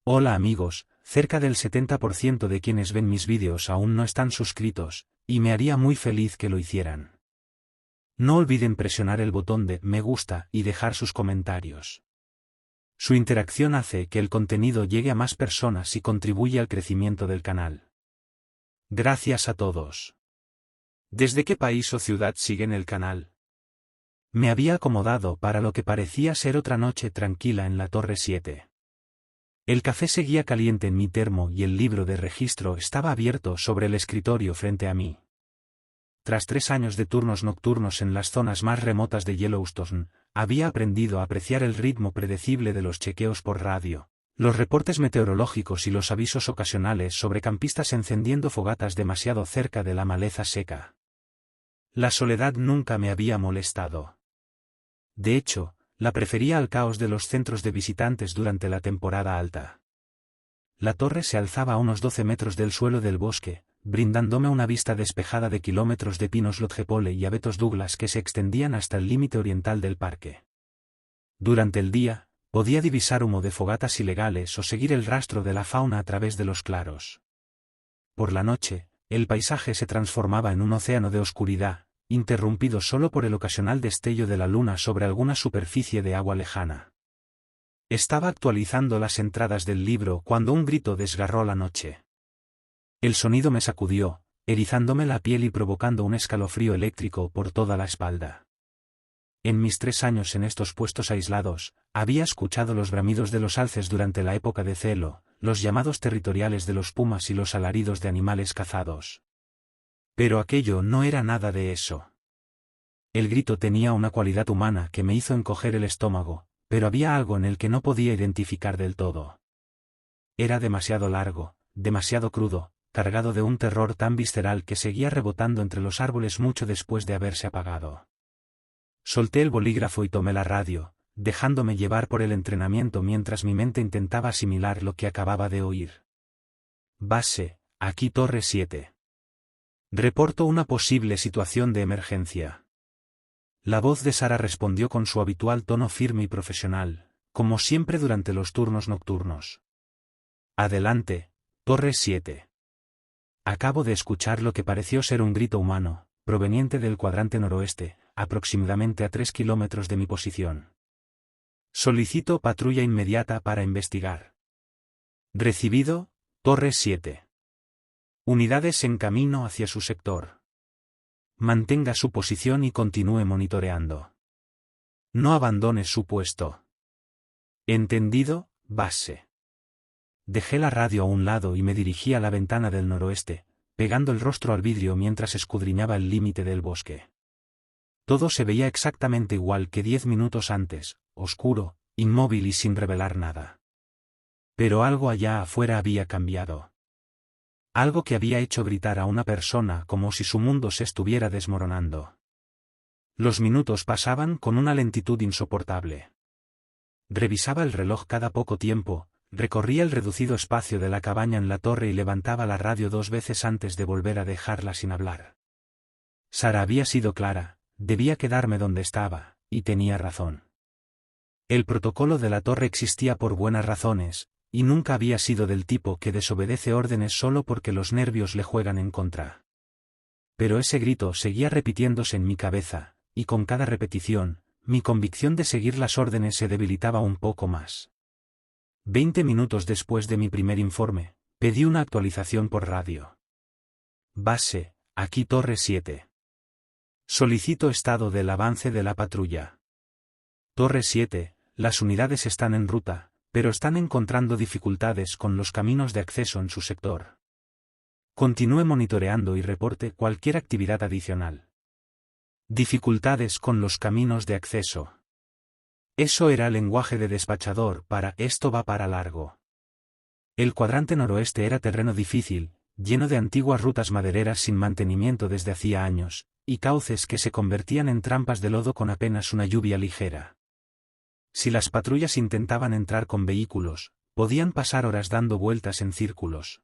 Hola amigos, cerca del 70% de quienes ven mis vídeos aún no están suscritos, y me haría muy feliz que lo hicieran. No olviden presionar el botón de me gusta y dejar sus comentarios. Su interacción hace que el contenido llegue a más personas y contribuye al crecimiento del canal. Gracias a todos. ¿Desde qué país o ciudad siguen el canal? Me había acomodado para lo que parecía ser otra noche tranquila en la Torre 7. El café seguía caliente en mi termo y el libro de registro estaba abierto sobre el escritorio frente a mí. Tras 3 años de turnos nocturnos en las zonas más remotas de Yellowstone, había aprendido a apreciar el ritmo predecible de los chequeos por radio, los reportes meteorológicos y los avisos ocasionales sobre campistas encendiendo fogatas demasiado cerca de la maleza seca. La soledad nunca me había molestado. De hecho, la prefería al caos de los centros de visitantes durante la temporada alta. La torre se alzaba a unos 12 metros del suelo del bosque, brindándome una vista despejada de kilómetros de pinos lodgepole y abetos Douglas que se extendían hasta el límite oriental del parque. Durante el día, podía divisar humo de fogatas ilegales o seguir el rastro de la fauna a través de los claros. Por la noche, el paisaje se transformaba en un océano de oscuridad, interrumpido solo por el ocasional destello de la luna sobre alguna superficie de agua lejana. Estaba actualizando las entradas del libro cuando un grito desgarró la noche. El sonido me sacudió, erizándome la piel y provocando un escalofrío eléctrico por toda la espalda. En mis 3 años en estos puestos aislados, había escuchado los bramidos de los alces durante la época de celo, los llamados territoriales de los pumas y los alaridos de animales cazados. Pero aquello no era nada de eso. El grito tenía una cualidad humana que me hizo encoger el estómago, pero había algo en el que no podía identificar del todo. Era demasiado largo, demasiado crudo, cargado de un terror tan visceral que seguía rebotando entre los árboles mucho después de haberse apagado. Solté el bolígrafo y tomé la radio, dejándome llevar por el entrenamiento mientras mi mente intentaba asimilar lo que acababa de oír. Base, aquí Torre 7. Reporto una posible situación de emergencia. La voz de Sara respondió con su habitual tono firme y profesional, como siempre durante los turnos nocturnos. Adelante, Torre 7. Acabo de escuchar lo que pareció ser un grito humano, proveniente del cuadrante noroeste, aproximadamente a 3 kilómetros de mi posición. Solicito patrulla inmediata para investigar. Recibido, Torre 7. Unidades en camino hacia su sector. Mantenga su posición y continúe monitoreando. No abandone su puesto. Entendido, base. Dejé la radio a un lado y me dirigí a la ventana del noroeste, pegando el rostro al vidrio mientras escudriñaba el límite del bosque. Todo se veía exactamente igual que 10 minutos antes, oscuro, inmóvil y sin revelar nada. Pero algo allá afuera había cambiado. Algo que había hecho gritar a una persona como si su mundo se estuviera desmoronando. Los minutos pasaban con una lentitud insoportable. Revisaba el reloj cada poco tiempo, recorría el reducido espacio de la cabaña en la torre y levantaba la radio 2 veces antes de volver a dejarla sin hablar. Sara había sido clara, debía quedarme donde estaba, y tenía razón. El protocolo de la torre existía por buenas razones, y nunca había sido del tipo que desobedece órdenes solo porque los nervios le juegan en contra. Pero ese grito seguía repitiéndose en mi cabeza, y con cada repetición, mi convicción de seguir las órdenes se debilitaba un poco más. 20 minutos después de mi primer informe, pedí una actualización por radio. Base, aquí Torre 7. Solicito estado del avance de la patrulla. Torre 7, las unidades están en ruta, pero están encontrando dificultades con los caminos de acceso en su sector. Continúe monitoreando y reporte cualquier actividad adicional. Dificultades con los caminos de acceso. Eso era lenguaje de despachador para esto va para largo. El cuadrante noroeste era terreno difícil, lleno de antiguas rutas madereras sin mantenimiento desde hacía años, y cauces que se convertían en trampas de lodo con apenas una lluvia ligera. Si las patrullas intentaban entrar con vehículos, podían pasar horas dando vueltas en círculos.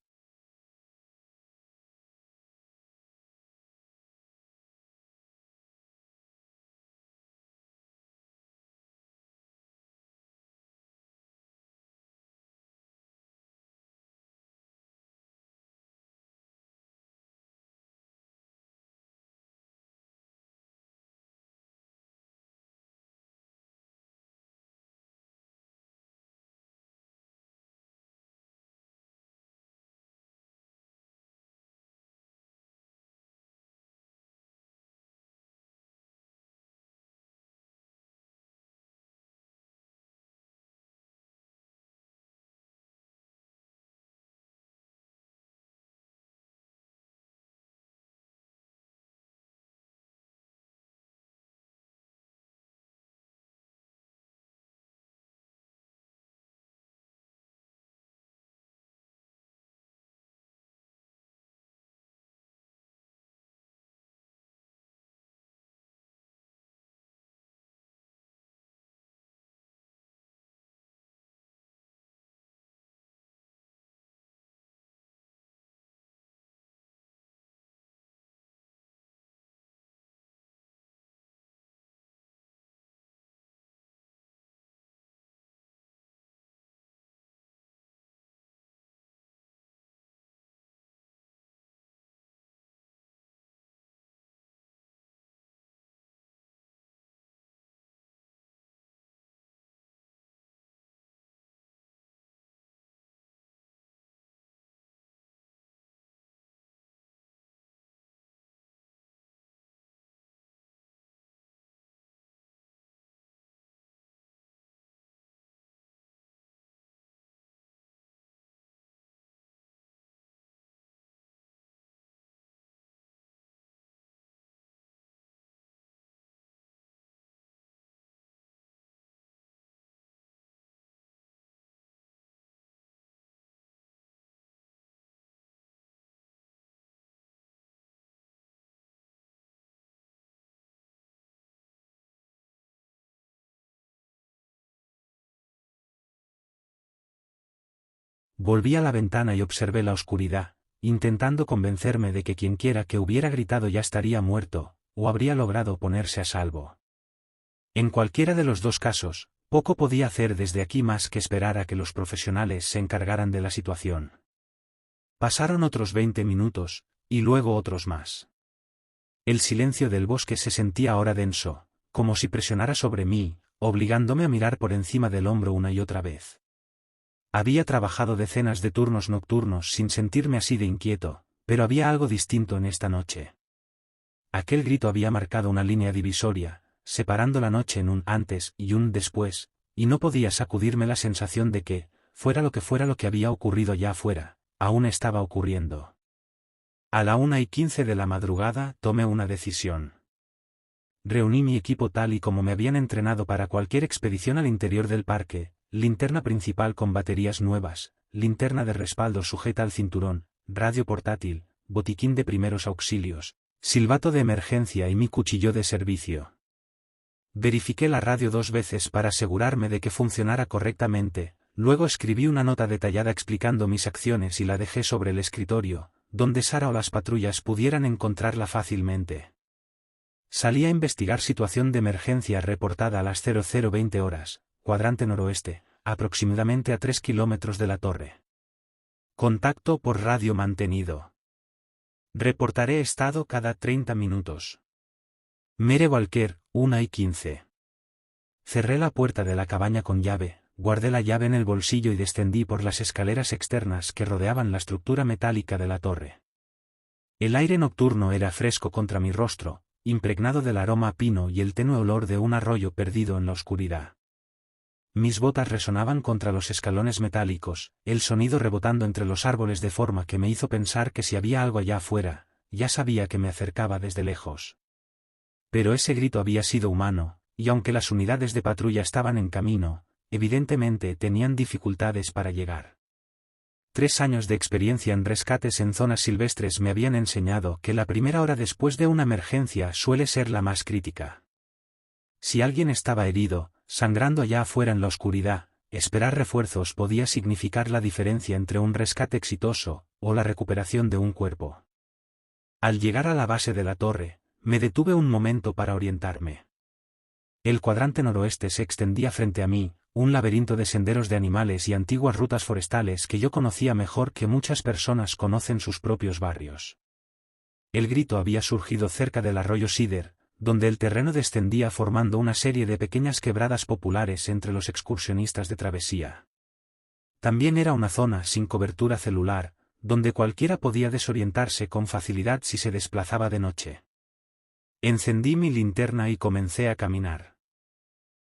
Volví a la ventana y observé la oscuridad, intentando convencerme de que quienquiera que hubiera gritado ya estaría muerto, o habría logrado ponerse a salvo. En cualquiera de los dos casos, poco podía hacer desde aquí más que esperar a que los profesionales se encargaran de la situación. Pasaron otros 20 minutos, y luego otros más. El silencio del bosque se sentía ahora denso, como si presionara sobre mí, obligándome a mirar por encima del hombro una y otra vez. Había trabajado decenas de turnos nocturnos sin sentirme así de inquieto, pero había algo distinto en esta noche. Aquel grito había marcado una línea divisoria, separando la noche en un antes y un después, y no podía sacudirme la sensación de que, fuera lo que había ocurrido allá afuera, aún estaba ocurriendo. A la 1:15 de la madrugada tomé una decisión. Reuní mi equipo tal y como me habían entrenado para cualquier expedición al interior del parque: linterna principal con baterías nuevas, linterna de respaldo sujeta al cinturón, radio portátil, botiquín de primeros auxilios, silbato de emergencia y mi cuchillo de servicio. Verifiqué la radio 2 veces para asegurarme de que funcionara correctamente, luego escribí una nota detallada explicando mis acciones y la dejé sobre el escritorio, donde Sara o las patrullas pudieran encontrarla fácilmente. Salí a investigar situación de emergencia reportada a las 00:20 horas, cuadrante noroeste, aproximadamente a 3 kilómetros de la torre. Contacto por radio mantenido. Reportaré estado cada 30 minutos. Mere Walker, 1:15. Cerré la puerta de la cabaña con llave, guardé la llave en el bolsillo y descendí por las escaleras externas que rodeaban la estructura metálica de la torre. El aire nocturno era fresco contra mi rostro, impregnado del aroma a pino y el tenue olor de un arroyo perdido en la oscuridad. Mis botas resonaban contra los escalones metálicos, el sonido rebotando entre los árboles de forma que me hizo pensar que si había algo allá afuera, ya sabía que me acercaba desde lejos. Pero ese grito había sido humano, y aunque las unidades de patrulla estaban en camino, evidentemente tenían dificultades para llegar. 3 años de experiencia en rescates en zonas silvestres me habían enseñado que la primera hora después de una emergencia suele ser la más crítica. Si alguien estaba herido, sangrando allá afuera en la oscuridad, esperar refuerzos podía significar la diferencia entre un rescate exitoso o la recuperación de un cuerpo. Al llegar a la base de la torre, me detuve un momento para orientarme. El cuadrante noroeste se extendía frente a mí, un laberinto de senderos de animales y antiguas rutas forestales que yo conocía mejor que muchas personas conocen sus propios barrios. El grito había surgido cerca del arroyo Cider, donde el terreno descendía formando una serie de pequeñas quebradas populares entre los excursionistas de travesía. También era una zona sin cobertura celular, donde cualquiera podía desorientarse con facilidad si se desplazaba de noche. Encendí mi linterna y comencé a caminar.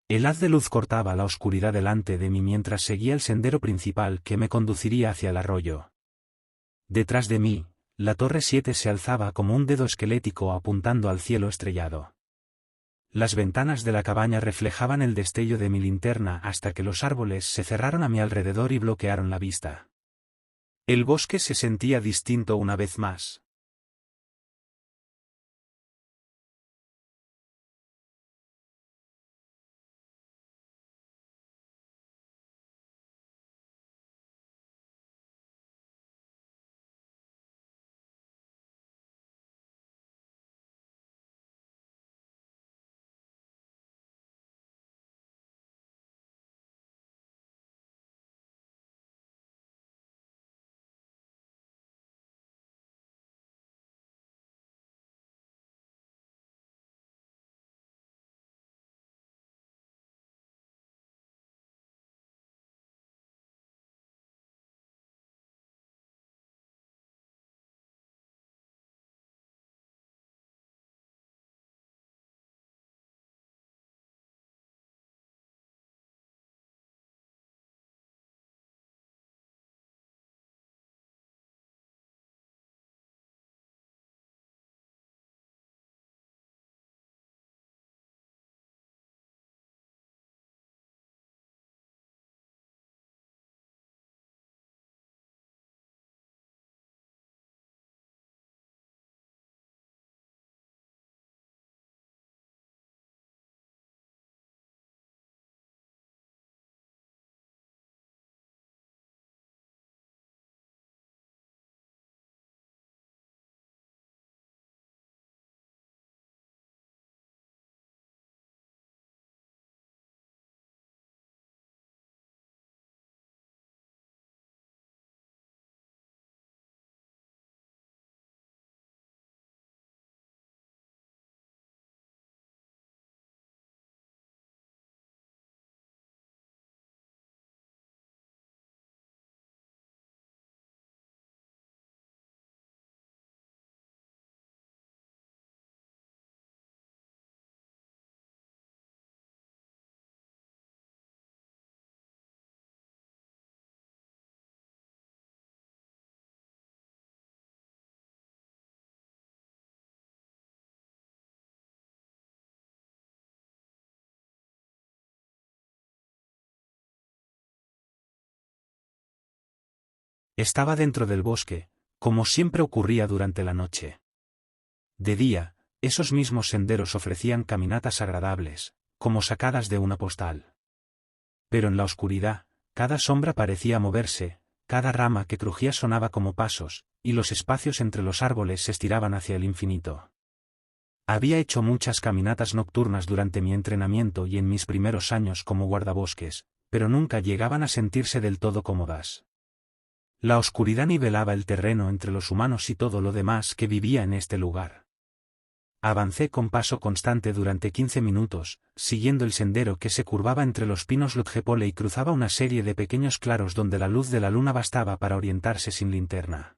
El haz de luz cortaba la oscuridad delante de mí mientras seguía el sendero principal que me conduciría hacia el arroyo. Detrás de mí, la Torre 7 se alzaba como un dedo esquelético apuntando al cielo estrellado. Las ventanas de la cabaña reflejaban el destello de mi linterna hasta que los árboles se cerraron a mi alrededor y bloquearon la vista. El bosque se sentía distinto una vez más. Estaba dentro del bosque, como siempre ocurría durante la noche. De día, esos mismos senderos ofrecían caminatas agradables, como sacadas de una postal. Pero en la oscuridad, cada sombra parecía moverse, cada rama que crujía sonaba como pasos, y los espacios entre los árboles se estiraban hacia el infinito. Había hecho muchas caminatas nocturnas durante mi entrenamiento y en mis primeros años como guardabosques, pero nunca llegaban a sentirse del todo cómodas. La oscuridad nivelaba el terreno entre los humanos y todo lo demás que vivía en este lugar. Avancé con paso constante durante 15 minutos, siguiendo el sendero que se curvaba entre los pinos Lodgepole y cruzaba una serie de pequeños claros donde la luz de la luna bastaba para orientarse sin linterna.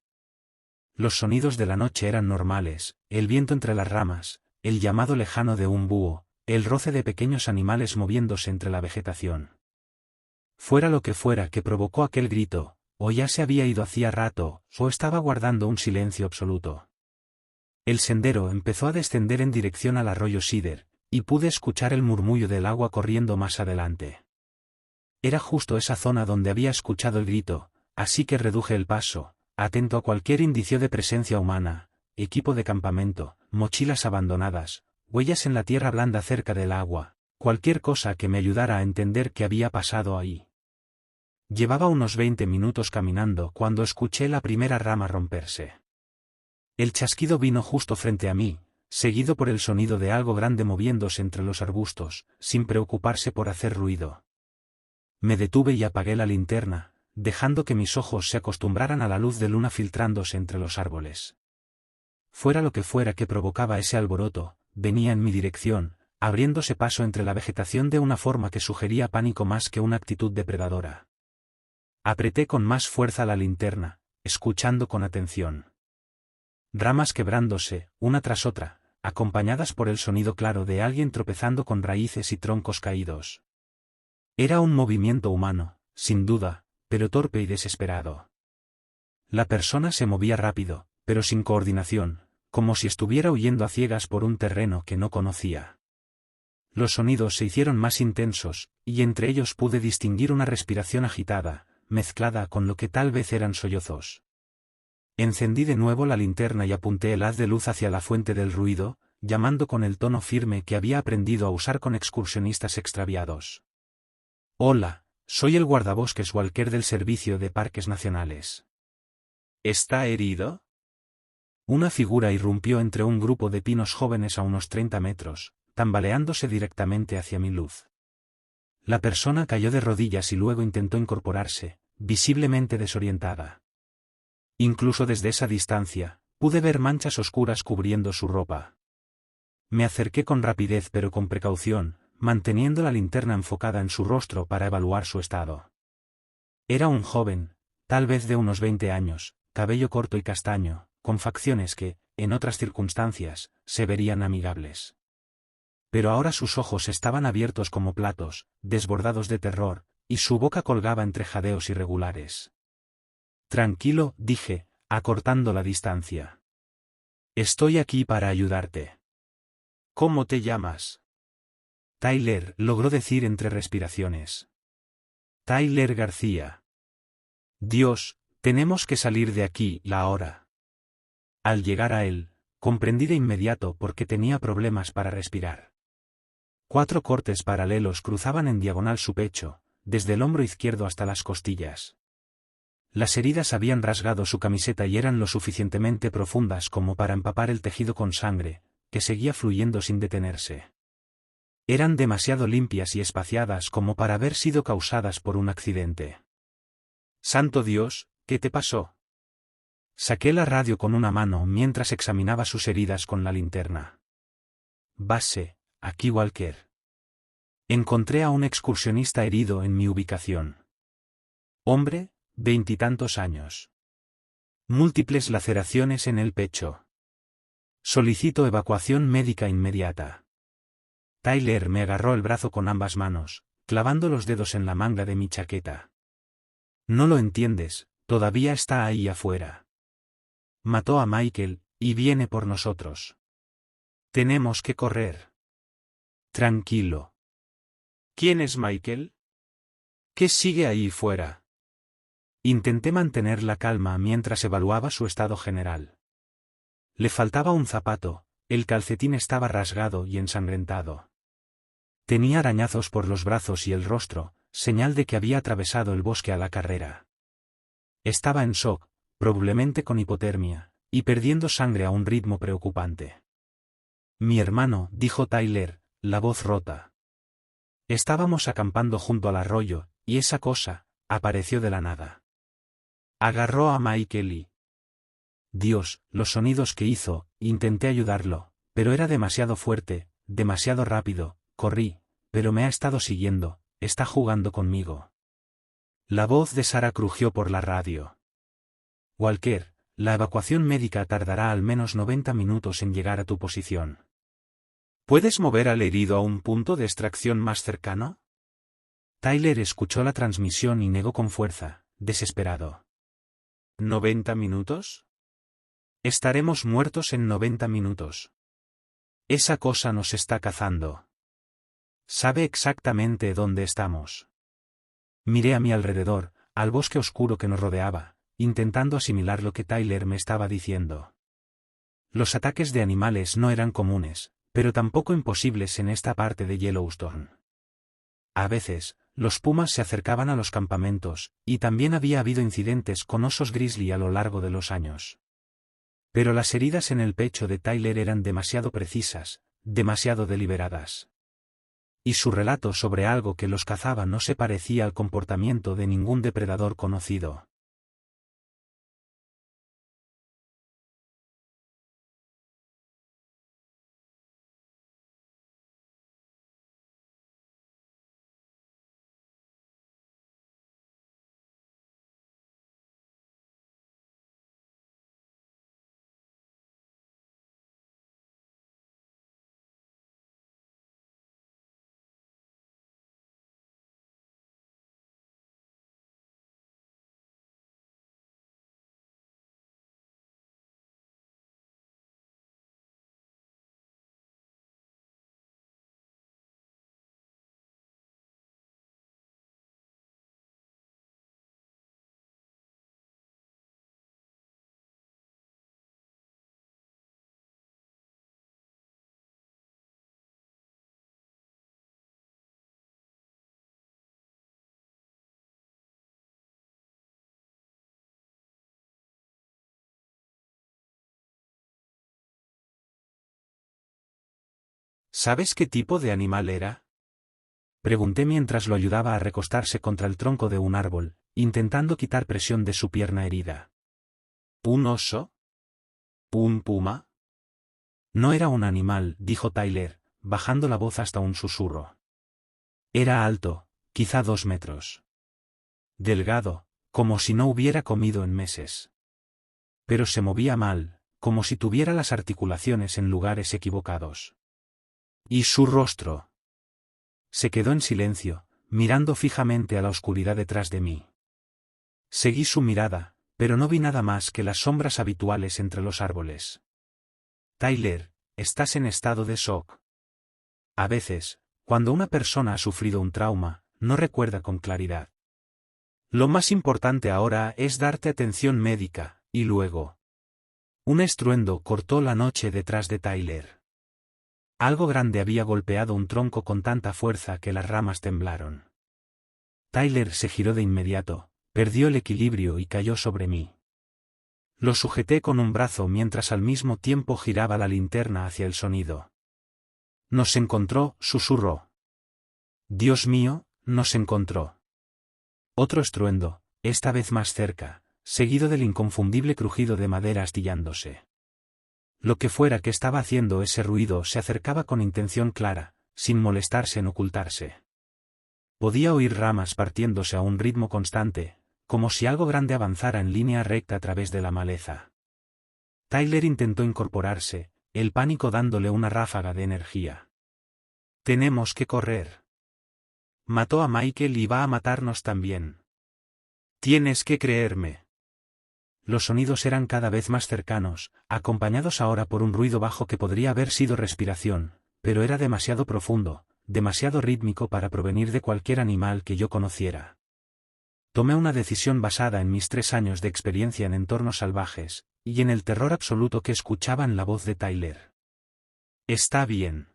Los sonidos de la noche eran normales, el viento entre las ramas, el llamado lejano de un búho, el roce de pequeños animales moviéndose entre la vegetación. Fuera lo que fuera que provocó aquel grito, o ya se había ido hacía rato, o estaba guardando un silencio absoluto. El sendero empezó a descender en dirección al arroyo Sider, y pude escuchar el murmullo del agua corriendo más adelante. Era justo esa zona donde había escuchado el grito, así que reduje el paso, atento a cualquier indicio de presencia humana, equipo de campamento, mochilas abandonadas, huellas en la tierra blanda cerca del agua, cualquier cosa que me ayudara a entender qué había pasado ahí. Llevaba unos 20 minutos caminando cuando escuché la primera rama romperse. El chasquido vino justo frente a mí, seguido por el sonido de algo grande moviéndose entre los arbustos, sin preocuparse por hacer ruido. Me detuve y apagué la linterna, dejando que mis ojos se acostumbraran a la luz de luna filtrándose entre los árboles. Fuera lo que fuera que provocaba ese alboroto, venía en mi dirección, abriéndose paso entre la vegetación de una forma que sugería pánico más que una actitud depredadora. Apreté con más fuerza la linterna, escuchando con atención. Ramas quebrándose, una tras otra, acompañadas por el sonido claro de alguien tropezando con raíces y troncos caídos. Era un movimiento humano, sin duda, pero torpe y desesperado. La persona se movía rápido, pero sin coordinación, como si estuviera huyendo a ciegas por un terreno que no conocía. Los sonidos se hicieron más intensos, y entre ellos pude distinguir una respiración agitada, mezclada con lo que tal vez eran sollozos. Encendí de nuevo la linterna y apunté el haz de luz hacia la fuente del ruido, llamando con el tono firme que había aprendido a usar con excursionistas extraviados. Hola, soy el guardabosques Walker del Servicio de Parques Nacionales. ¿Está herido? Una figura irrumpió entre un grupo de pinos jóvenes a unos 30 metros, tambaleándose directamente hacia mi luz. La persona cayó de rodillas y luego intentó incorporarse, visiblemente desorientada. Incluso desde esa distancia, pude ver manchas oscuras cubriendo su ropa. Me acerqué con rapidez pero con precaución, manteniendo la linterna enfocada en su rostro para evaluar su estado. Era un joven, tal vez de unos 20 años, cabello corto y castaño, con facciones que, en otras circunstancias, se verían amigables. Pero ahora sus ojos estaban abiertos como platos, desbordados de terror, y su boca colgaba entre jadeos irregulares. Tranquilo, dije, acortando la distancia. Estoy aquí para ayudarte. ¿Cómo te llamas? Tyler, logró decir entre respiraciones. Tyler García. Dios, tenemos que salir de aquí, la hora. Al llegar a él, comprendí de inmediato por qué tenía problemas para respirar. 4 cortes paralelos cruzaban en diagonal su pecho, desde el hombro izquierdo hasta las costillas. Las heridas habían rasgado su camiseta y eran lo suficientemente profundas como para empapar el tejido con sangre, que seguía fluyendo sin detenerse. Eran demasiado limpias y espaciadas como para haber sido causadas por un accidente. ¡Santo Dios! ¿Qué te pasó? Saqué la radio con una mano mientras examinaba sus heridas con la linterna. Base, aquí Walker. Encontré a un excursionista herido en mi ubicación. Hombre, 20 y tantos años. Múltiples laceraciones en el pecho. Solicito evacuación médica inmediata. Tyler me agarró el brazo con ambas manos, clavando los dedos en la manga de mi chaqueta. No lo entiendes, todavía está ahí afuera. Mató a Michael, y viene por nosotros. Tenemos que correr. Tranquilo. ¿Quién es Michael? ¿Qué sigue ahí fuera? Intenté mantener la calma mientras evaluaba su estado general. Le faltaba un zapato, el calcetín estaba rasgado y ensangrentado. Tenía arañazos por los brazos y el rostro, señal de que había atravesado el bosque a la carrera. Estaba en shock, probablemente con hipotermia, y perdiendo sangre a un ritmo preocupante. Mi hermano, dijo Tyler, la voz rota. Estábamos acampando junto al arroyo, y esa cosa apareció de la nada. Agarró a Michael y... Dios, los sonidos que hizo, intenté ayudarlo, pero era demasiado fuerte, demasiado rápido, corrí, pero me ha estado siguiendo, está jugando conmigo. La voz de Sara crujió por la radio. Walker, la evacuación médica tardará al menos 90 minutos en llegar a tu posición. ¿Puedes mover al herido a un punto de extracción más cercano? Tyler escuchó la transmisión y negó con fuerza, desesperado. ¿90 minutos? Estaremos muertos en 90 minutos. Esa cosa nos está cazando. Sabe exactamente dónde estamos. Miré a mi alrededor, al bosque oscuro que nos rodeaba, intentando asimilar lo que Tyler me estaba diciendo. Los ataques de animales no eran comunes, pero tampoco imposibles en esta parte de Yellowstone. A veces, los pumas se acercaban a los campamentos, y también había habido incidentes con osos grizzly a lo largo de los años. Pero las heridas en el pecho de Tyler eran demasiado precisas, demasiado deliberadas. Y su relato sobre algo que los cazaba no se parecía al comportamiento de ningún depredador conocido. ¿Sabes qué tipo de animal era? Pregunté mientras lo ayudaba a recostarse contra el tronco de un árbol, intentando quitar presión de su pierna herida. ¿Un oso? ¿Un puma? No era un animal, dijo Tyler, bajando la voz hasta un susurro. Era alto, quizá 2 metros. Delgado, como si no hubiera comido en meses. Pero se movía mal, como si tuviera las articulaciones en lugares equivocados. ¿Y su rostro? Se quedó en silencio, mirando fijamente a la oscuridad detrás de mí. Seguí su mirada, pero no vi nada más que las sombras habituales entre los árboles. Tyler, estás en estado de shock. A veces, cuando una persona ha sufrido un trauma, no recuerda con claridad. Lo más importante ahora es darte atención médica, y luego. Un estruendo cortó la noche detrás de Tyler. Algo grande había golpeado un tronco con tanta fuerza que las ramas temblaron. Tyler se giró de inmediato, perdió el equilibrio y cayó sobre mí. Lo sujeté con un brazo mientras al mismo tiempo giraba la linterna hacia el sonido. Nos encontró, susurró. Dios mío, nos encontró. Otro estruendo, esta vez más cerca, seguido del inconfundible crujido de madera astillándose. Lo que fuera que estaba haciendo ese ruido se acercaba con intención clara, sin molestarse en ocultarse. Podía oír ramas partiéndose a un ritmo constante, como si algo grande avanzara en línea recta a través de la maleza. Tyler intentó incorporarse, el pánico dándole una ráfaga de energía. Tenemos que correr. Mató a Michael y va a matarnos también. Tienes que creerme. Los sonidos eran cada vez más cercanos, acompañados ahora por un ruido bajo que podría haber sido respiración, pero era demasiado profundo, demasiado rítmico para provenir de cualquier animal que yo conociera. Tomé una decisión basada en mis 3 años de experiencia en entornos salvajes, y en el terror absoluto que escuchaba en la voz de Tyler. Está bien.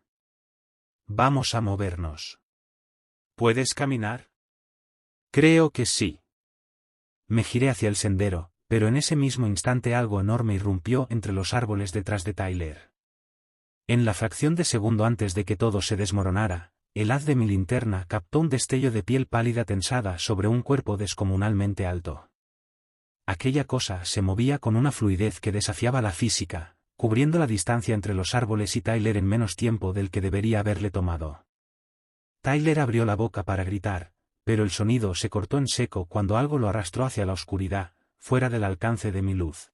Vamos a movernos. ¿Puedes caminar? Creo que sí. Me giré hacia el sendero, pero en ese mismo instante algo enorme irrumpió entre los árboles detrás de Tyler. En la fracción de segundo antes de que todo se desmoronara, el haz de mi linterna captó un destello de piel pálida tensada sobre un cuerpo descomunalmente alto. Aquella cosa se movía con una fluidez que desafiaba la física, cubriendo la distancia entre los árboles y Tyler en menos tiempo del que debería haberle tomado. Tyler abrió la boca para gritar, pero el sonido se cortó en seco cuando algo lo arrastró hacia la oscuridad, fuera del alcance de mi luz.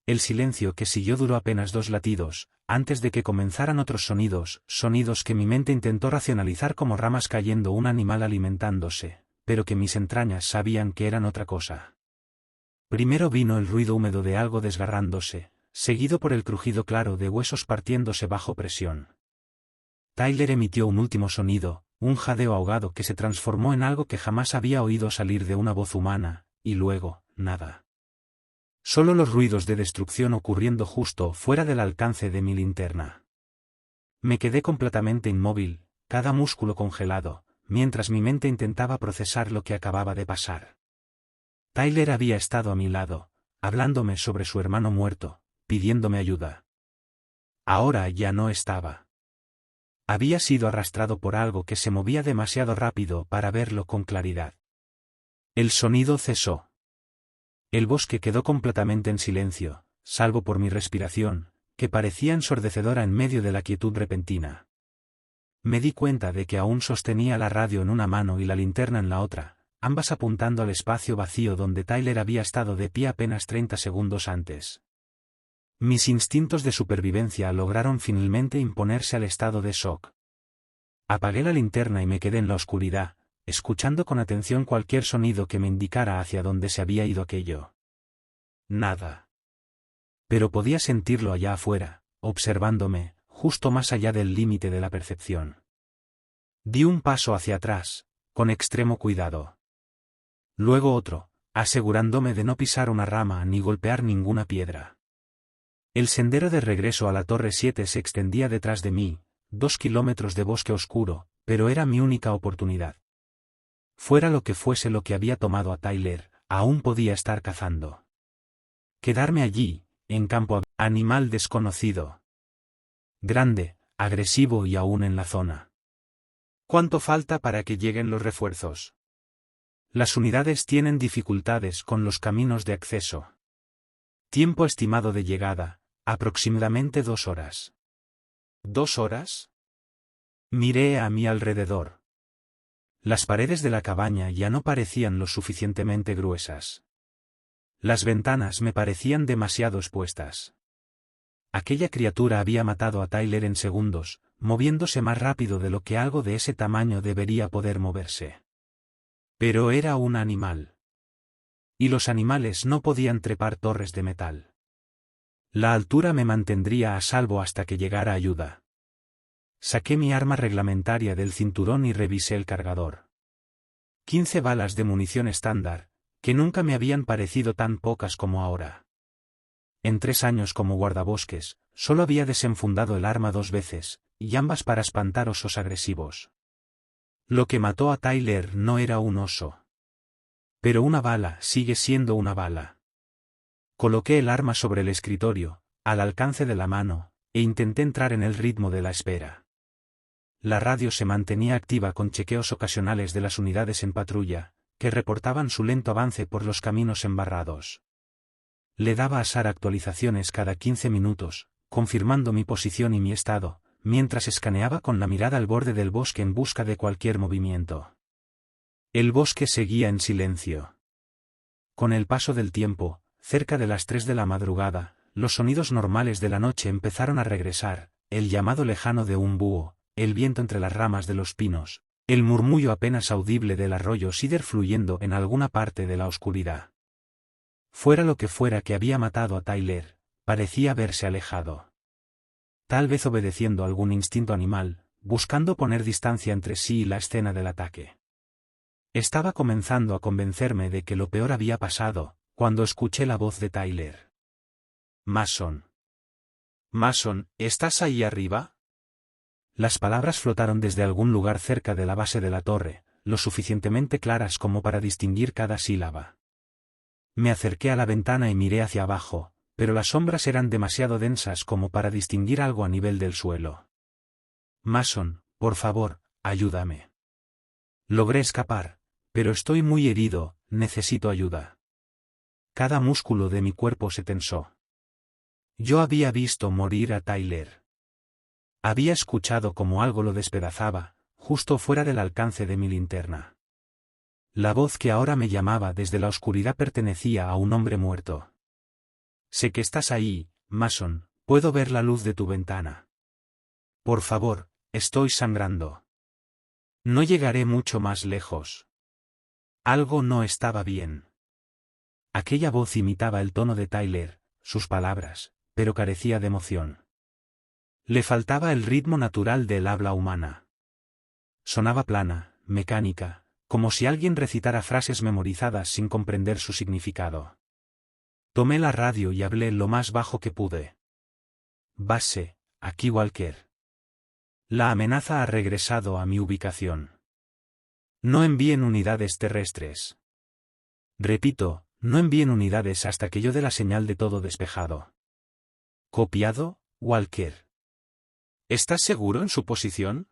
El silencio que siguió duró apenas 2 latidos, antes de que comenzaran otros sonidos que mi mente intentó racionalizar como ramas cayendo un animal alimentándose, pero que mis entrañas sabían que eran otra cosa. Primero vino el ruido húmedo de algo desgarrándose, seguido por el crujido claro de huesos partiéndose bajo presión. Tyler emitió un último sonido, un jadeo ahogado que se transformó en algo que jamás había oído salir de una voz humana, y luego, nada. Solo los ruidos de destrucción ocurriendo justo fuera del alcance de mi linterna. Me quedé completamente inmóvil, cada músculo congelado, mientras mi mente intentaba procesar lo que acababa de pasar. Tyler había estado a mi lado, hablándome sobre su hermano muerto, pidiéndome ayuda. Ahora ya no estaba. Había sido arrastrado por algo que se movía demasiado rápido para verlo con claridad. El sonido cesó. El bosque quedó completamente en silencio, salvo por mi respiración, que parecía ensordecedora en medio de la quietud repentina. Me di cuenta de que aún sostenía la radio en una mano y la linterna en la otra, ambas apuntando al espacio vacío donde Tyler había estado de pie apenas 30 segundos antes. Mis instintos de supervivencia lograron finalmente imponerse al estado de shock. Apagué la linterna y me quedé en la oscuridad, escuchando con atención cualquier sonido que me indicara hacia dónde se había ido aquello. Nada. Pero podía sentirlo allá afuera, observándome, justo más allá del límite de la percepción. Di un paso hacia atrás, con extremo cuidado. Luego otro, asegurándome de no pisar una rama ni golpear ninguna piedra. El sendero de regreso a la Torre 7 se extendía detrás de mí, 2 kilómetros de bosque oscuro, pero era mi única oportunidad. Fuera lo que fuese lo que había tomado a Tyler, aún podía estar cazando. Quedarme allí, en campo animal desconocido. Grande, agresivo y aún en la zona. ¿Cuánto falta para que lleguen los refuerzos? Las unidades tienen dificultades con los caminos de acceso. Tiempo estimado de llegada, aproximadamente 2 horas. ¿2 horas? Miré a mi alrededor. Las paredes de la cabaña ya no parecían lo suficientemente gruesas. Las ventanas me parecían demasiado expuestas. Aquella criatura había matado a Tyler en segundos, moviéndose más rápido de lo que algo de ese tamaño debería poder moverse. Pero era un animal. Y los animales no podían trepar torres de metal. La altura me mantendría a salvo hasta que llegara ayuda. Saqué mi arma reglamentaria del cinturón y revisé el cargador. 15 balas de munición estándar, que nunca me habían parecido tan pocas como ahora. En 3 años como guardabosques, solo había desenfundado el arma 2 veces, y ambas para espantar osos agresivos. Lo que mató a Tyler no era un oso. Pero una bala sigue siendo una bala. Coloqué el arma sobre el escritorio, al alcance de la mano, e intenté entrar en el ritmo de la espera. La radio se mantenía activa con chequeos ocasionales de las unidades en patrulla, que reportaban su lento avance por los caminos embarrados. Le daba a Sara actualizaciones cada 15 minutos, confirmando mi posición y mi estado, mientras escaneaba con la mirada al borde del bosque en busca de cualquier movimiento. El bosque seguía en silencio. Con el paso del tiempo, cerca de las 3 de la madrugada, los sonidos normales de la noche empezaron a regresar, el llamado lejano de un búho, el viento entre las ramas de los pinos, el murmullo apenas audible del arroyo Cider fluyendo en alguna parte de la oscuridad. Fuera lo que fuera que había matado a Tyler, parecía haberse alejado. Tal vez obedeciendo a algún instinto animal, buscando poner distancia entre sí y la escena del ataque. Estaba comenzando a convencerme de que lo peor había pasado, cuando escuché la voz de Tyler. Mason. Mason, ¿estás ahí arriba? Las palabras flotaron desde algún lugar cerca de la base de la torre, lo suficientemente claras como para distinguir cada sílaba. Me acerqué a la ventana y miré hacia abajo, pero las sombras eran demasiado densas como para distinguir algo a nivel del suelo. Mason, por favor, ayúdame. Logré escapar, pero estoy muy herido, necesito ayuda. Cada músculo de mi cuerpo se tensó. Yo había visto morir a Tyler. Había escuchado cómo algo lo despedazaba, justo fuera del alcance de mi linterna. La voz que ahora me llamaba desde la oscuridad pertenecía a un hombre muerto. Sé que estás ahí, Mason, puedo ver la luz de tu ventana. Por favor, estoy sangrando. No llegaré mucho más lejos. Algo no estaba bien. Aquella voz imitaba el tono de Tyler, sus palabras, pero carecía de emoción. Le faltaba el ritmo natural del habla humana. Sonaba plana, mecánica, como si alguien recitara frases memorizadas sin comprender su significado. Tomé la radio y hablé lo más bajo que pude. Base, aquí Walker. La amenaza ha regresado a mi ubicación. No envíen unidades terrestres. Repito, no envíen unidades hasta que yo dé la señal de todo despejado. ¿Copiado, Walker? ¿Estás seguro en su posición?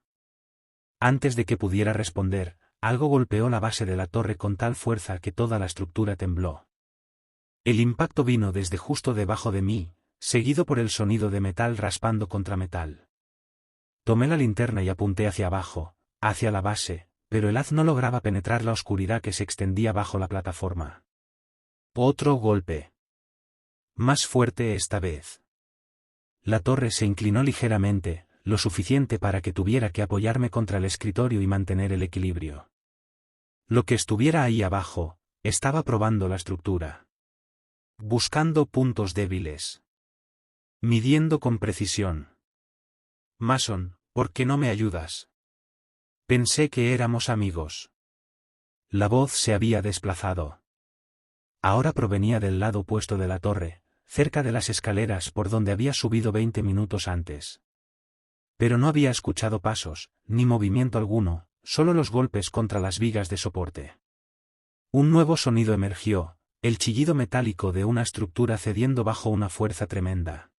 Antes de que pudiera responder, algo golpeó la base de la torre con tal fuerza que toda la estructura tembló. El impacto vino desde justo debajo de mí, seguido por el sonido de metal raspando contra metal. Tomé la linterna y apunté hacia abajo, hacia la base, pero el haz no lograba penetrar la oscuridad que se extendía bajo la plataforma. Otro golpe. Más fuerte esta vez. La torre se inclinó ligeramente, lo suficiente para que tuviera que apoyarme contra el escritorio y mantener el equilibrio. Lo que estuviera ahí abajo, estaba probando la estructura. Buscando puntos débiles. Midiendo con precisión. Mason, ¿por qué no me ayudas? Pensé que éramos amigos. La voz se había desplazado. Ahora provenía del lado opuesto de la torre, cerca de las escaleras por donde había subido 20 minutos antes. Pero no había escuchado pasos, ni movimiento alguno, solo los golpes contra las vigas de soporte. Un nuevo sonido emergió, el chillido metálico de una estructura cediendo bajo una fuerza tremenda.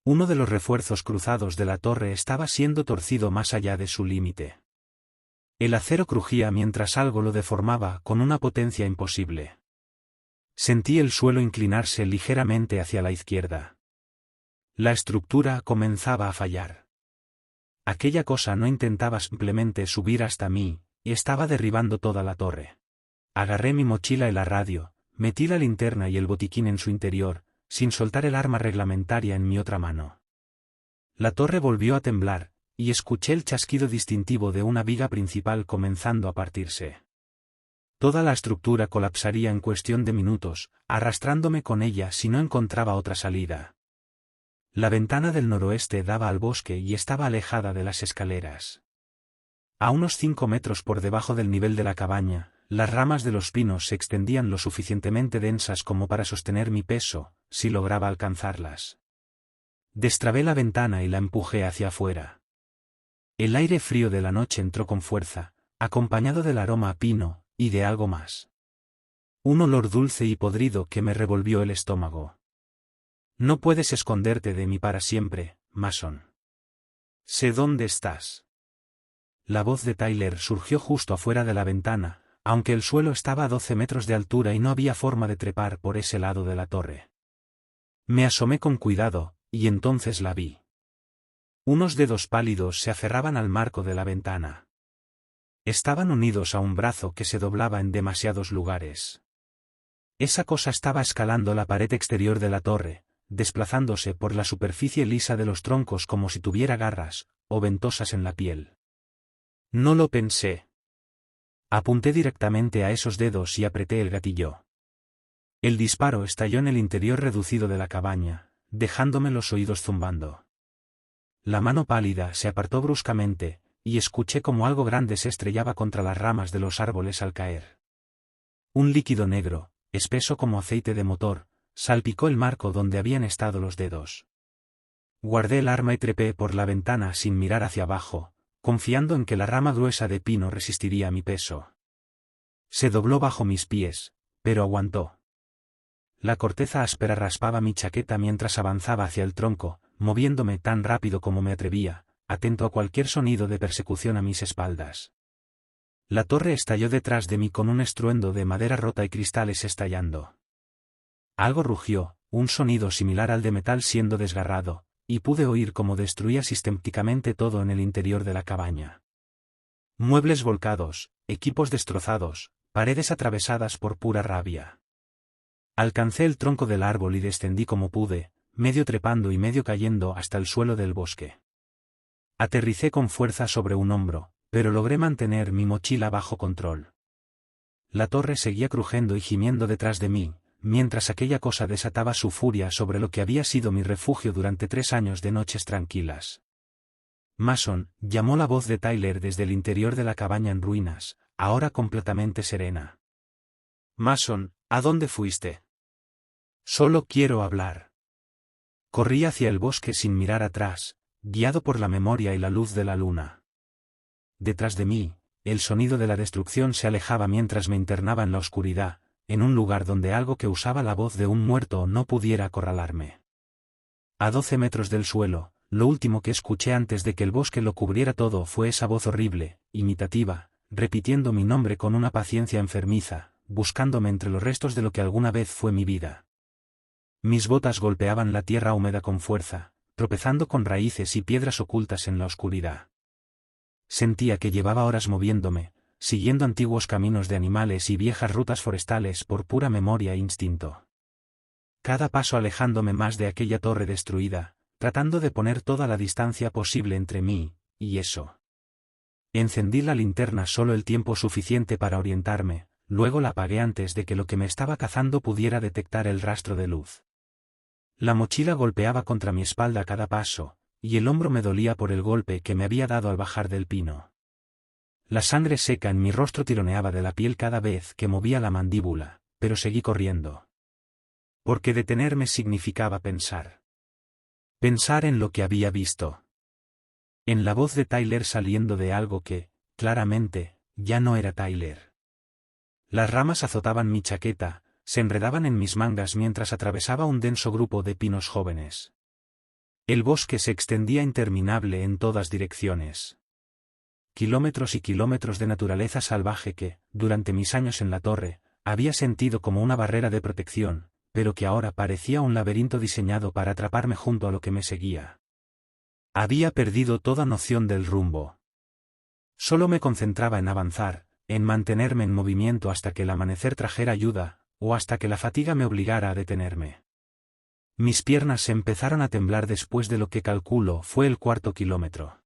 Uno de los refuerzos cruzados de la torre estaba siendo torcido más allá de su límite. El acero crujía mientras algo lo deformaba con una potencia imposible. Sentí el suelo inclinarse ligeramente hacia la izquierda. La estructura comenzaba a fallar. Aquella cosa no intentaba simplemente subir hasta mí, y estaba derribando toda la torre. Agarré mi mochila y la radio, metí la linterna y el botiquín en su interior, sin soltar el arma reglamentaria en mi otra mano. La torre volvió a temblar, y escuché el chasquido distintivo de una viga principal comenzando a partirse. Toda la estructura colapsaría en cuestión de minutos, arrastrándome con ella si no encontraba otra salida. La ventana del noroeste daba al bosque y estaba alejada de las escaleras. A unos 5 metros por debajo del nivel de la cabaña, las ramas de los pinos se extendían lo suficientemente densas como para sostener mi peso, si lograba alcanzarlas. Destrabé la ventana y la empujé hacia afuera. El aire frío de la noche entró con fuerza, acompañado del aroma a pino, y de algo más. Un olor dulce y podrido que me revolvió el estómago. No puedes esconderte de mí para siempre, Mason. Sé dónde estás. La voz de Tyler surgió justo afuera de la ventana, aunque el suelo estaba a 12 metros de altura y no había forma de trepar por ese lado de la torre. Me asomé con cuidado, y entonces la vi. Unos dedos pálidos se aferraban al marco de la ventana. Estaban unidos a un brazo que se doblaba en demasiados lugares. Esa cosa estaba escalando la pared exterior de la torre, desplazándose por la superficie lisa de los troncos como si tuviera garras, o ventosas en la piel. No lo pensé. Apunté directamente a esos dedos y apreté el gatillo. El disparo estalló en el interior reducido de la cabaña, dejándome los oídos zumbando. La mano pálida se apartó bruscamente, y escuché como algo grande se estrellaba contra las ramas de los árboles al caer. Un líquido negro, espeso como aceite de motor, salpicó el marco donde habían estado los dedos. Guardé el arma y trepé por la ventana sin mirar hacia abajo, confiando en que la rama gruesa de pino resistiría mi peso. Se dobló bajo mis pies, pero aguantó. La corteza áspera raspaba mi chaqueta mientras avanzaba hacia el tronco, moviéndome tan rápido como me atrevía, atento a cualquier sonido de persecución a mis espaldas. La torre estalló detrás de mí con un estruendo de madera rota y cristales estallando. Algo rugió, un sonido similar al de metal siendo desgarrado, y pude oír cómo destruía sistemáticamente todo en el interior de la cabaña. Muebles volcados, equipos destrozados, paredes atravesadas por pura rabia. Alcancé el tronco del árbol y descendí como pude, medio trepando y medio cayendo hasta el suelo del bosque. Aterricé con fuerza sobre un hombro, pero logré mantener mi mochila bajo control. La torre seguía crujiendo y gimiendo detrás de mí, mientras aquella cosa desataba su furia sobre lo que había sido mi refugio durante 3 años de noches tranquilas. Mason, llamó la voz de Tyler desde el interior de la cabaña en ruinas, ahora completamente serena. Mason, ¿a dónde fuiste? Solo quiero hablar. Corrí hacia el bosque sin mirar atrás, guiado por la memoria y la luz de la luna. Detrás de mí, el sonido de la destrucción se alejaba mientras me internaba en la oscuridad, en un lugar donde algo que usaba la voz de un muerto no pudiera acorralarme. A 12 metros del suelo, lo último que escuché antes de que el bosque lo cubriera todo fue esa voz horrible, imitativa, repitiendo mi nombre con una paciencia enfermiza, buscándome entre los restos de lo que alguna vez fue mi vida. Mis botas golpeaban la tierra húmeda con fuerza, tropezando con raíces y piedras ocultas en la oscuridad. Sentía que llevaba horas moviéndome, siguiendo antiguos caminos de animales y viejas rutas forestales por pura memoria e instinto. Cada paso alejándome más de aquella torre destruida, tratando de poner toda la distancia posible entre mí y eso. Encendí la linterna solo el tiempo suficiente para orientarme, luego la apagué antes de que lo que me estaba cazando pudiera detectar el rastro de luz. La mochila golpeaba contra mi espalda a cada paso, y el hombro me dolía por el golpe que me había dado al bajar del pino. La sangre seca en mi rostro tironeaba de la piel cada vez que movía la mandíbula, pero seguí corriendo. Porque detenerme significaba pensar. Pensar en lo que había visto. En la voz de Tyler saliendo de algo que, claramente, ya no era Tyler. Las ramas azotaban mi chaqueta, se enredaban en mis mangas mientras atravesaba un denso grupo de pinos jóvenes. El bosque se extendía interminable en todas direcciones. Kilómetros y kilómetros de naturaleza salvaje que, durante mis años en la torre, había sentido como una barrera de protección, pero que ahora parecía un laberinto diseñado para atraparme junto a lo que me seguía. Había perdido toda noción del rumbo. Solo me concentraba en avanzar, en mantenerme en movimiento hasta que el amanecer trajera ayuda, o hasta que la fatiga me obligara a detenerme. Mis piernas empezaron a temblar después de lo que calculo fue el 4.º kilómetro.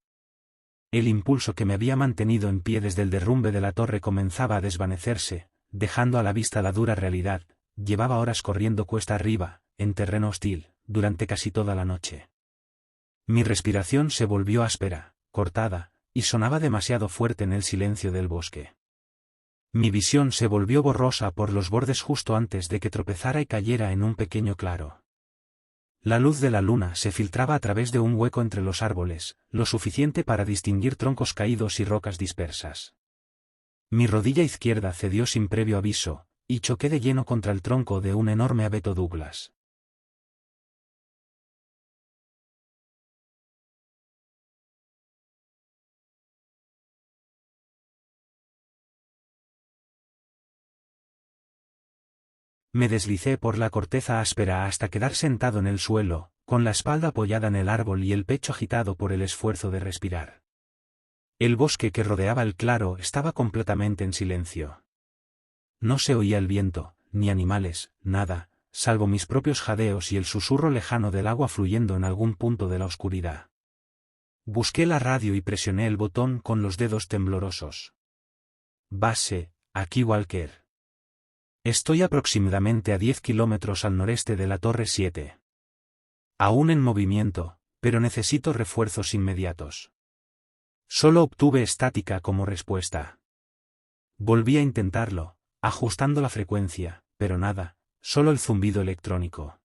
El impulso que me había mantenido en pie desde el derrumbe de la torre comenzaba a desvanecerse, dejando a la vista la dura realidad. Llevaba horas corriendo cuesta arriba, en terreno hostil, durante casi toda la noche. Mi respiración se volvió áspera, cortada, y sonaba demasiado fuerte en el silencio del bosque. Mi visión se volvió borrosa por los bordes justo antes de que tropezara y cayera en un pequeño claro. La luz de la luna se filtraba a través de un hueco entre los árboles, lo suficiente para distinguir troncos caídos y rocas dispersas. Mi rodilla izquierda cedió sin previo aviso, y choqué de lleno contra el tronco de un enorme abeto Douglas. Me deslicé por la corteza áspera hasta quedar sentado en el suelo, con la espalda apoyada en el árbol y el pecho agitado por el esfuerzo de respirar. El bosque que rodeaba el claro estaba completamente en silencio. No se oía el viento, ni animales, nada, salvo mis propios jadeos y el susurro lejano del agua fluyendo en algún punto de la oscuridad. Busqué la radio y presioné el botón con los dedos temblorosos. Base, aquí Walker. Estoy aproximadamente a 10 kilómetros al noreste de la Torre 7. Aún en movimiento, pero necesito refuerzos inmediatos. Solo obtuve estática como respuesta. Volví a intentarlo, ajustando la frecuencia, pero nada, solo el zumbido electrónico.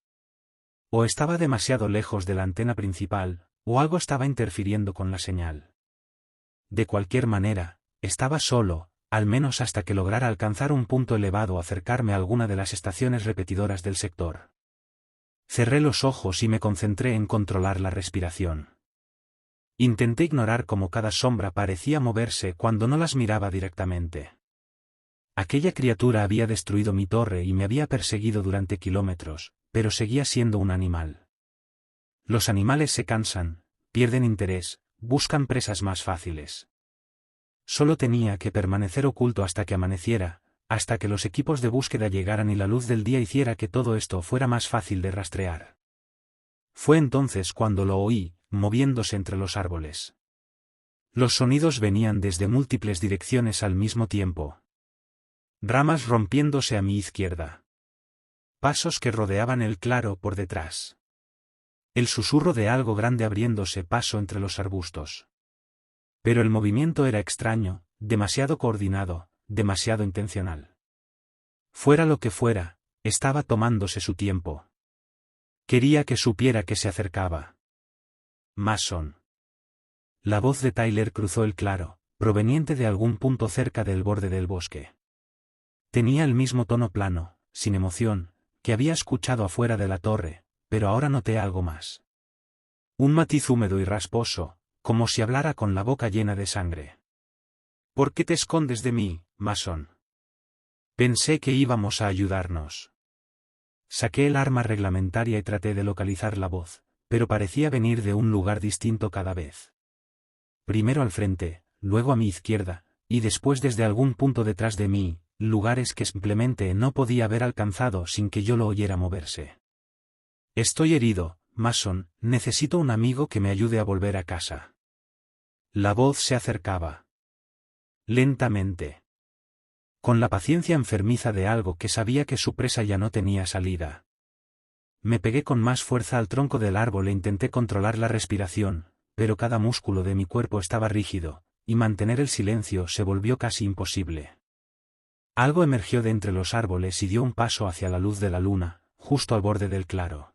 O estaba demasiado lejos de la antena principal, o algo estaba interfiriendo con la señal. De cualquier manera, estaba solo, al menos hasta que lograra alcanzar un punto elevado o acercarme a alguna de las estaciones repetidoras del sector. Cerré los ojos y me concentré en controlar la respiración. Intenté ignorar cómo cada sombra parecía moverse cuando no las miraba directamente. Aquella criatura había destruido mi torre y me había perseguido durante kilómetros, pero seguía siendo un animal. Los animales se cansan, pierden interés, buscan presas más fáciles. Solo tenía que permanecer oculto hasta que amaneciera, hasta que los equipos de búsqueda llegaran y la luz del día hiciera que todo esto fuera más fácil de rastrear. Fue entonces cuando lo oí, moviéndose entre los árboles. Los sonidos venían desde múltiples direcciones al mismo tiempo. Ramas rompiéndose a mi izquierda. Pasos que rodeaban el claro por detrás. El susurro de algo grande abriéndose paso entre los arbustos. Pero el movimiento era extraño, demasiado coordinado, demasiado intencional. Fuera lo que fuera, estaba tomándose su tiempo. Quería que supiera que se acercaba. Mason. La voz de Tyler cruzó el claro, proveniente de algún punto cerca del borde del bosque. Tenía el mismo tono plano, sin emoción, que había escuchado afuera de la torre, pero ahora noté algo más. Un matiz húmedo y rasposo, como si hablara con la boca llena de sangre. ¿Por qué te escondes de mí, Mason? Pensé que íbamos a ayudarnos. Saqué el arma reglamentaria y traté de localizar la voz, pero parecía venir de un lugar distinto cada vez. Primero al frente, luego a mi izquierda, y después desde algún punto detrás de mí, lugares que simplemente no podía haber alcanzado sin que yo lo oyera moverse. Estoy herido, Mason, necesito un amigo que me ayude a volver a casa. La voz se acercaba. Lentamente. Con la paciencia enfermiza de algo que sabía que su presa ya no tenía salida. Me pegué con más fuerza al tronco del árbol e intenté controlar la respiración, pero cada músculo de mi cuerpo estaba rígido, y mantener el silencio se volvió casi imposible. Algo emergió de entre los árboles y dio un paso hacia la luz de la luna, justo al borde del claro.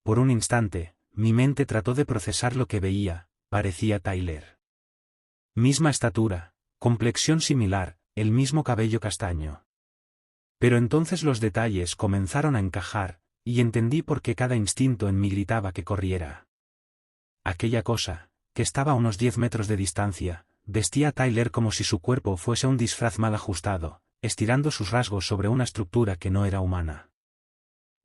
Por un instante, mi mente trató de procesar lo que veía, parecía Tyler. Misma estatura, complexión similar, el mismo cabello castaño. Pero entonces los detalles comenzaron a encajar, y entendí por qué cada instinto en mí gritaba que corriera. Aquella cosa, que estaba a unos 10 metros de distancia, vestía a Tyler como si su cuerpo fuese un disfraz mal ajustado, estirando sus rasgos sobre una estructura que no era humana.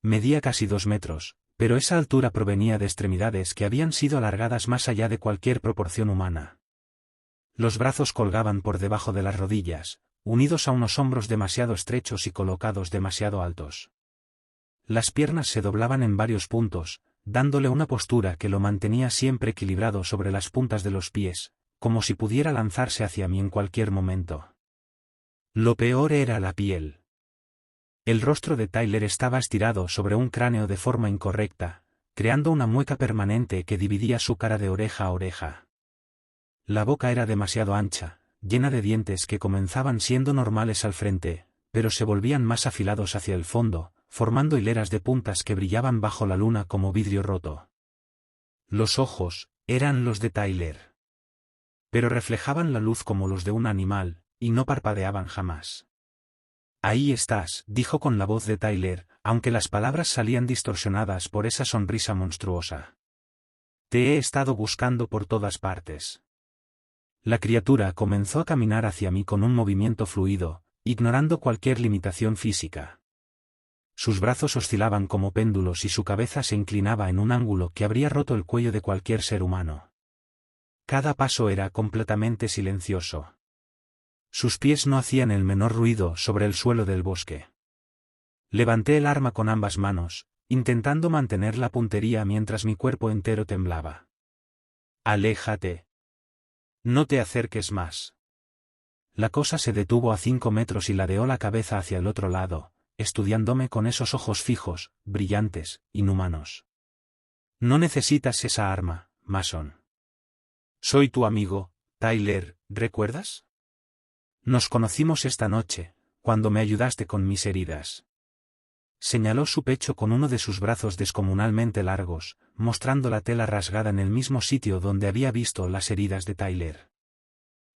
Medía casi 2 metros, pero esa altura provenía de extremidades que habían sido alargadas más allá de cualquier proporción humana. Los brazos colgaban por debajo de las rodillas, unidos a unos hombros demasiado estrechos y colocados demasiado altos. Las piernas se doblaban en varios puntos, dándole una postura que lo mantenía siempre equilibrado sobre las puntas de los pies, como si pudiera lanzarse hacia mí en cualquier momento. Lo peor era la piel. El rostro de Tyler estaba estirado sobre un cráneo de forma incorrecta, creando una mueca permanente que dividía su cara de oreja a oreja. La boca era demasiado ancha, llena de dientes que comenzaban siendo normales al frente, pero se volvían más afilados hacia el fondo, formando hileras de puntas que brillaban bajo la luna como vidrio roto. Los ojos, eran los de Tyler. Pero reflejaban la luz como los de un animal, y no parpadeaban jamás. Ahí estás, dijo con la voz de Tyler, aunque las palabras salían distorsionadas por esa sonrisa monstruosa. Te he estado buscando por todas partes. La criatura comenzó a caminar hacia mí con un movimiento fluido, ignorando cualquier limitación física. Sus brazos oscilaban como péndulos y su cabeza se inclinaba en un ángulo que habría roto el cuello de cualquier ser humano. Cada paso era completamente silencioso. Sus pies no hacían el menor ruido sobre el suelo del bosque. Levanté el arma con ambas manos, intentando mantener la puntería mientras mi cuerpo entero temblaba. Aléjate. No te acerques más. La cosa se detuvo a 5 metros y ladeó la cabeza hacia el otro lado, estudiándome con esos ojos fijos, brillantes, inhumanos. No necesitas esa arma, Mason. Soy tu amigo, Tyler, ¿recuerdas? Nos conocimos esta noche, cuando me ayudaste con mis heridas. Señaló su pecho con uno de sus brazos descomunalmente largos, mostrando la tela rasgada en el mismo sitio donde había visto las heridas de Tyler.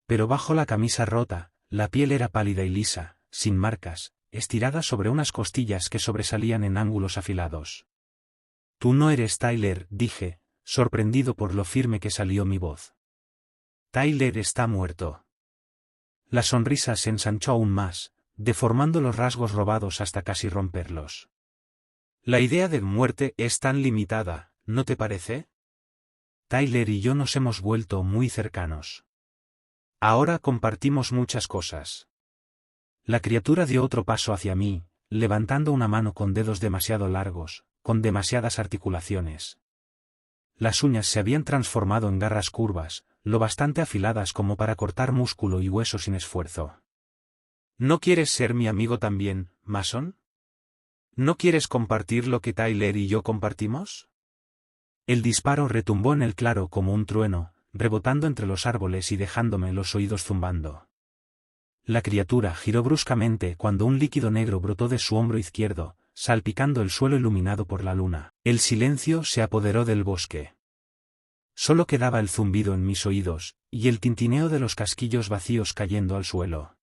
Pero bajo la camisa rota, la piel era pálida y lisa, sin marcas, estirada sobre unas costillas que sobresalían en ángulos afilados. Tú no eres Tyler, dije, sorprendido por lo firme que salió mi voz. Tyler está muerto. La sonrisa se ensanchó aún más, deformando los rasgos robados hasta casi romperlos. La idea de muerte es tan limitada, ¿no te parece? Tyler y yo nos hemos vuelto muy cercanos. Ahora compartimos muchas cosas. La criatura dio otro paso hacia mí, levantando una mano con dedos demasiado largos, con demasiadas articulaciones. Las uñas se habían transformado en garras curvas, lo bastante afiladas como para cortar músculo y hueso sin esfuerzo. ¿No quieres ser mi amigo también, Mason? ¿No quieres compartir lo que Tyler y yo compartimos? El disparo retumbó en el claro como un trueno, rebotando entre los árboles y dejándome los oídos zumbando. La criatura giró bruscamente cuando un líquido negro brotó de su hombro izquierdo, salpicando el suelo iluminado por la luna. El silencio se apoderó del bosque. Solo quedaba el zumbido en mis oídos, y el tintineo de los casquillos vacíos cayendo al suelo.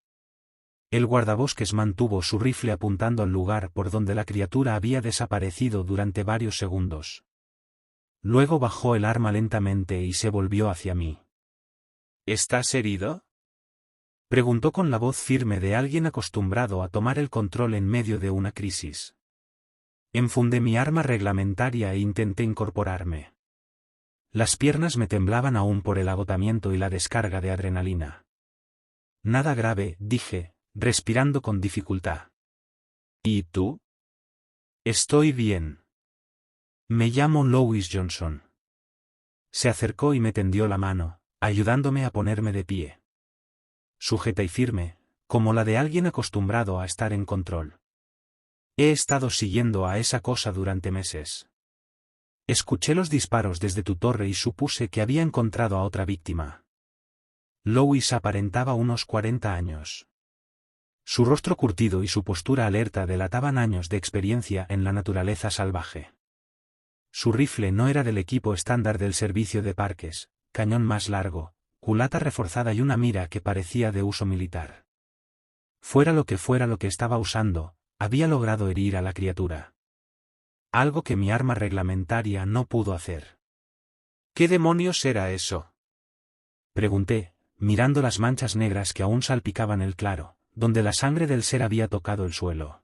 El guardabosques mantuvo su rifle apuntando al lugar por donde la criatura había desaparecido durante varios segundos. Luego bajó el arma lentamente y se volvió hacia mí. ¿Estás herido?, preguntó con la voz firme de alguien acostumbrado a tomar el control en medio de una crisis. Enfundé mi arma reglamentaria e intenté incorporarme. Las piernas me temblaban aún por el agotamiento y la descarga de adrenalina. Nada grave, dije, respirando con dificultad. ¿Y tú? Estoy bien. Me llamo Louis Johnson. Se acercó y me tendió la mano, ayudándome a ponerme de pie. Sujeta y firme, como la de alguien acostumbrado a estar en control. He estado siguiendo a esa cosa durante meses. Escuché los disparos desde tu torre y supuse que había encontrado a otra víctima. Louis aparentaba unos 40 años. Su rostro curtido y su postura alerta delataban años de experiencia en la naturaleza salvaje. Su rifle no era del equipo estándar del servicio de parques, cañón más largo, culata reforzada y una mira que parecía de uso militar. Fuera lo que estaba usando, había logrado herir a la criatura. Algo que mi arma reglamentaria no pudo hacer. ¿Qué demonios era eso?, pregunté, mirando las manchas negras que aún salpicaban el claro, donde la sangre del ser había tocado el suelo.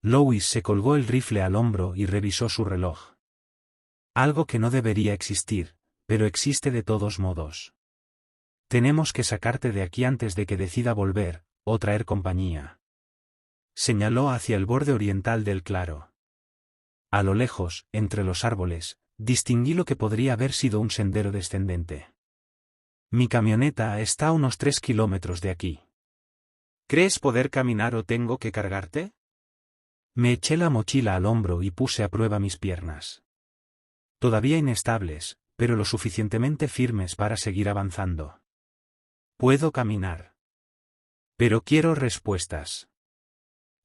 Louis se colgó el rifle al hombro y revisó su reloj. Algo que no debería existir, pero existe de todos modos. Tenemos que sacarte de aquí antes de que decida volver, o traer compañía. Señaló hacia el borde oriental del claro. A lo lejos, entre los árboles, distinguí lo que podría haber sido un sendero descendente. Mi camioneta está a unos 3 kilómetros de aquí. ¿Crees poder caminar o tengo que cargarte? Me eché la mochila al hombro y puse a prueba mis piernas. Todavía inestables, pero lo suficientemente firmes para seguir avanzando. Puedo caminar. Pero quiero respuestas.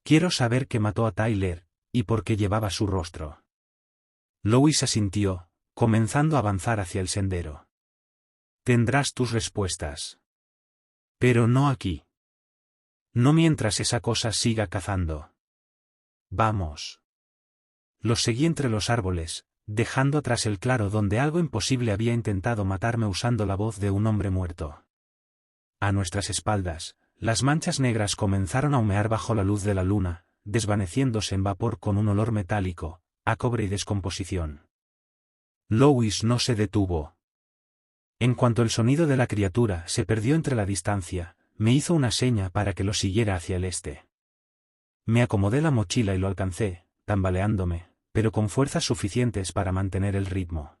Quiero saber qué mató a Tyler, y por qué llevaba su rostro. Louis asintió, comenzando a avanzar hacia el sendero. Tendrás tus respuestas. Pero no aquí. No mientras esa cosa siga cazando. Vamos. Los seguí entre los árboles, dejando atrás el claro donde algo imposible había intentado matarme usando la voz de un hombre muerto. A nuestras espaldas, las manchas negras comenzaron a humear bajo la luz de la luna, desvaneciéndose en vapor con un olor metálico, a cobre y descomposición. Louis no se detuvo. En cuanto el sonido de la criatura se perdió entre la distancia, me hizo una seña para que lo siguiera hacia el este. Me acomodé la mochila y lo alcancé, tambaleándome, pero con fuerzas suficientes para mantener el ritmo.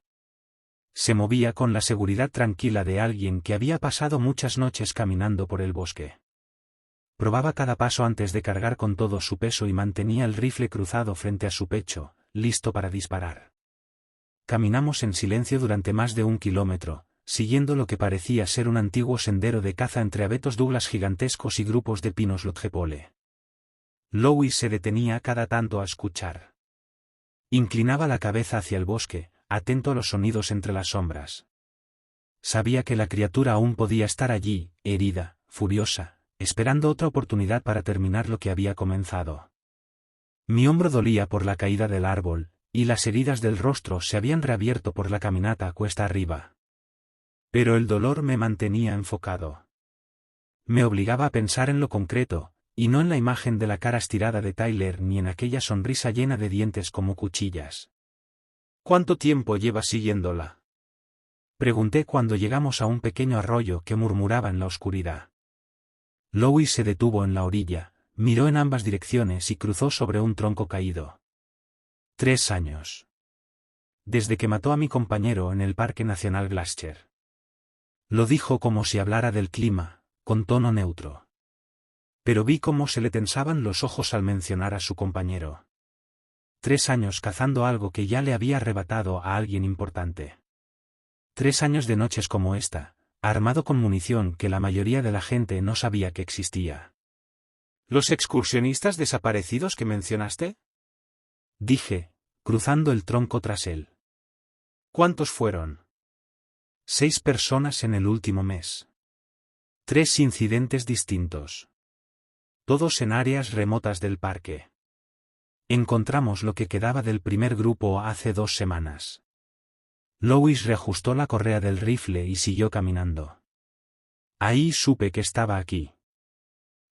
Se movía con la seguridad tranquila de alguien que había pasado muchas noches caminando por el bosque. Probaba cada paso antes de cargar con todo su peso y mantenía el rifle cruzado frente a su pecho, listo para disparar. Caminamos en silencio durante más de 1 kilómetro, siguiendo lo que parecía ser un antiguo sendero de caza entre abetos Douglas gigantescos y grupos de pinos lodgepole. Louis se detenía cada tanto a escuchar. Inclinaba la cabeza hacia el bosque, atento a los sonidos entre las sombras. Sabía que la criatura aún podía estar allí, herida, furiosa, esperando otra oportunidad para terminar lo que había comenzado. Mi hombro dolía por la caída del árbol, y las heridas del rostro se habían reabierto por la caminata cuesta arriba. Pero el dolor me mantenía enfocado. Me obligaba a pensar en lo concreto, y no en la imagen de la cara estirada de Tyler ni en aquella sonrisa llena de dientes como cuchillas. ¿Cuánto tiempo llevas siguiéndola? Pregunté cuando llegamos a un pequeño arroyo que murmuraba en la oscuridad. Louis se detuvo en la orilla, miró en ambas direcciones y cruzó sobre un tronco caído. 3 años. Desde que mató a mi compañero en el Parque Nacional Glacier. Lo dijo como si hablara del clima, con tono neutro. Pero vi cómo se le tensaban los ojos al mencionar a su compañero. 3 años cazando algo que ya le había arrebatado a alguien importante. 3 años de noches como esta, armado con munición que la mayoría de la gente no sabía que existía. ¿Los excursionistas desaparecidos que mencionaste? Dije, cruzando el tronco tras él. ¿Cuántos fueron? 6 personas en el último mes. 3 incidentes distintos. Todos en áreas remotas del parque. Encontramos lo que quedaba del primer grupo hace 2 semanas. Louis reajustó la correa del rifle y siguió caminando. Ahí supe que estaba aquí.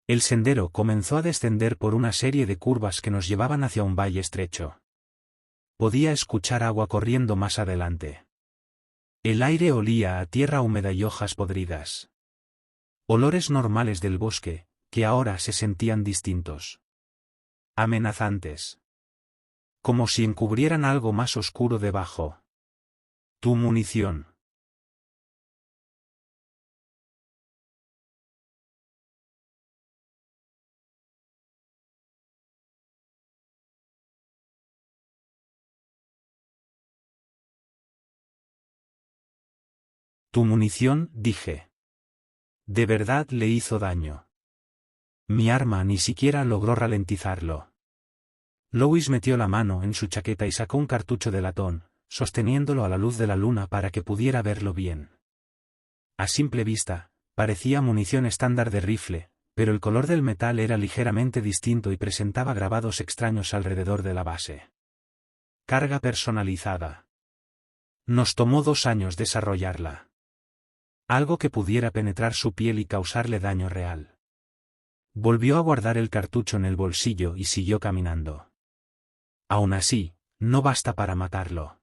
El sendero comenzó a descender por una serie de curvas que nos llevaban hacia un valle estrecho. Podía escuchar agua corriendo más adelante. El aire olía a tierra húmeda y hojas podridas. Olores normales del bosque, que ahora se sentían distintos. Amenazantes. Como si encubrieran algo más oscuro debajo. Tu munición. Tu munición, dije. De verdad le hizo daño. Mi arma ni siquiera logró ralentizarlo. Louis metió la mano en su chaqueta y sacó un cartucho de latón, sosteniéndolo a la luz de la luna para que pudiera verlo bien. A simple vista, parecía munición estándar de rifle, pero el color del metal era ligeramente distinto y presentaba grabados extraños alrededor de la base. Carga personalizada. Nos tomó 2 años desarrollarla. Algo que pudiera penetrar su piel y causarle daño real. Volvió a guardar el cartucho en el bolsillo y siguió caminando. Aún así, no basta para matarlo.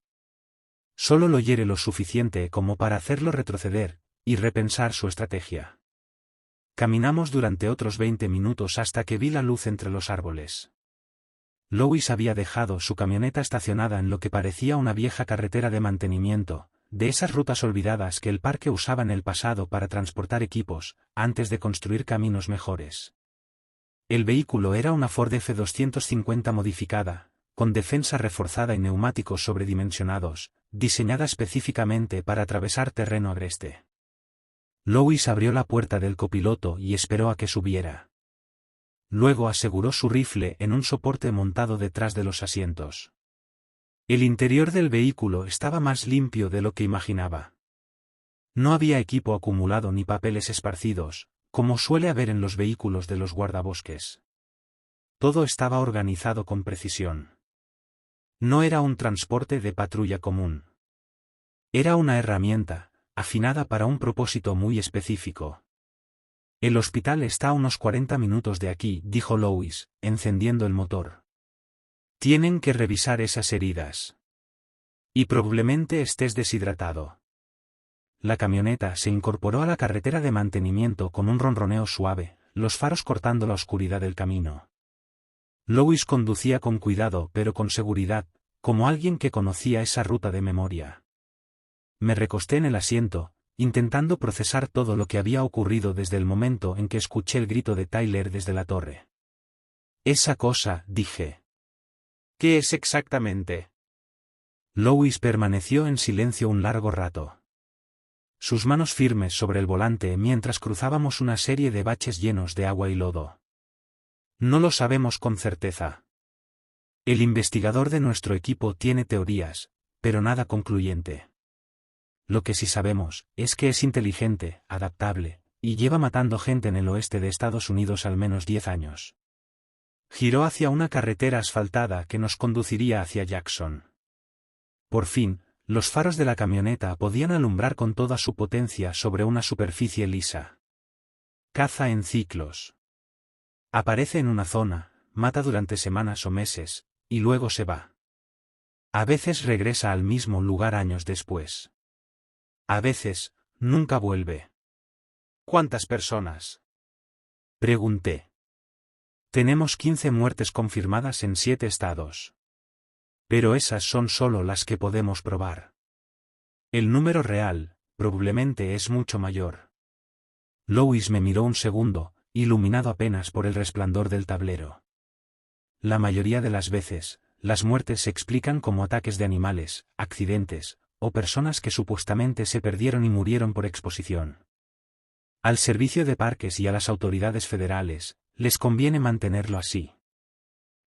Solo lo hiere lo suficiente como para hacerlo retroceder y repensar su estrategia. Caminamos durante otros 20 minutos hasta que vi la luz entre los árboles. Louis había dejado su camioneta estacionada en lo que parecía una vieja carretera de mantenimiento, de esas rutas olvidadas que el parque usaba en el pasado para transportar equipos, antes de construir caminos mejores. El vehículo era una Ford F-250 modificada, con defensa reforzada y neumáticos sobredimensionados, diseñada específicamente para atravesar terreno agreste. Louis abrió la puerta del copiloto y esperó a que subiera. Luego aseguró su rifle en un soporte montado detrás de los asientos. El interior del vehículo estaba más limpio de lo que imaginaba. No había equipo acumulado ni papeles esparcidos, como suele haber en los vehículos de los guardabosques. Todo estaba organizado con precisión. No era un transporte de patrulla común. Era una herramienta, afinada para un propósito muy específico. El hospital está a unos 40 minutos de aquí, dijo Louis, encendiendo el motor. Tienen que revisar esas heridas. Y probablemente estés deshidratado. La camioneta se incorporó a la carretera de mantenimiento con un ronroneo suave, los faros cortando la oscuridad del camino. Louis conducía con cuidado pero con seguridad, como alguien que conocía esa ruta de memoria. Me recosté en el asiento, intentando procesar todo lo que había ocurrido desde el momento en que escuché el grito de Tyler desde la torre. Esa cosa, dije. ¿Qué es exactamente? Louis permaneció en silencio un largo rato. sus manos firmes sobre el volante mientras cruzábamos una serie de baches llenos de agua y lodo. No lo sabemos con certeza. El investigador de nuestro equipo tiene teorías, pero nada concluyente. Lo que sí sabemos es que es inteligente, adaptable, y lleva matando gente en el oeste de Estados Unidos al menos 10 años. Giró hacia una carretera asfaltada que nos conduciría hacia Jackson. Por fin, los faros de la camioneta podían alumbrar con toda su potencia sobre una superficie lisa. Caza en ciclos. Aparece en una zona, mata durante semanas o meses, y luego se va. A veces regresa al mismo lugar años después. A veces, nunca vuelve. ¿Cuántas personas? Pregunté. Tenemos 15 muertes confirmadas en 7 estados. Pero esas son solo las que podemos probar. El número real, probablemente es mucho mayor. Lois me miró un segundo, iluminado apenas por el resplandor del tablero. La mayoría de las veces, las muertes se explican como ataques de animales, accidentes, o personas que supuestamente se perdieron y murieron por exposición. Al servicio de parques y a las autoridades federales, les conviene mantenerlo así.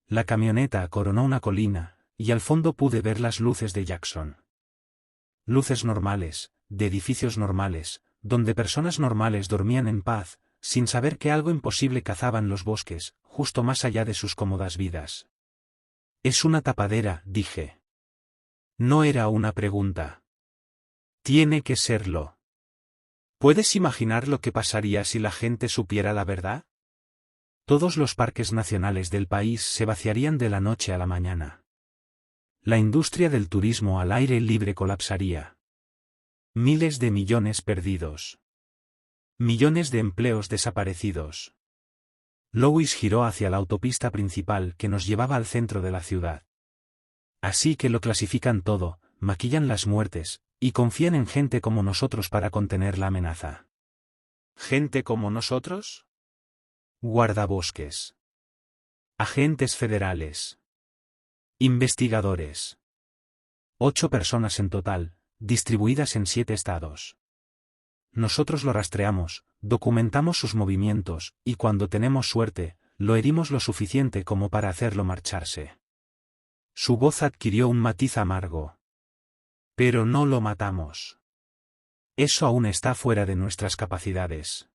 La camioneta coronó una colina, y al fondo pude ver las luces de Jackson. Luces normales, de edificios normales, donde personas normales dormían en paz, sin saber que algo imposible cazaba en los bosques, justo más allá de sus cómodas vidas. Es una tapadera, dije. No era una pregunta. Tiene que serlo. ¿Puedes imaginar lo que pasaría si la gente supiera la verdad? Todos los parques nacionales del país se vaciarían de la noche a la mañana. La industria del turismo al aire libre colapsaría. Miles de millones perdidos. Millones de empleos desaparecidos. Lois giró hacia la autopista principal que nos llevaba al centro de la ciudad. Así que lo clasifican todo, maquillan las muertes, y confían en gente como nosotros para contener la amenaza. ¿Gente como nosotros? Guardabosques. Agentes federales. Investigadores. 8 personas en total, distribuidas en 7 estados. Nosotros lo rastreamos, documentamos sus movimientos, y cuando tenemos suerte, lo herimos lo suficiente como para hacerlo marcharse. Su voz adquirió un matiz amargo. Pero no lo matamos. Eso aún está fuera de nuestras capacidades.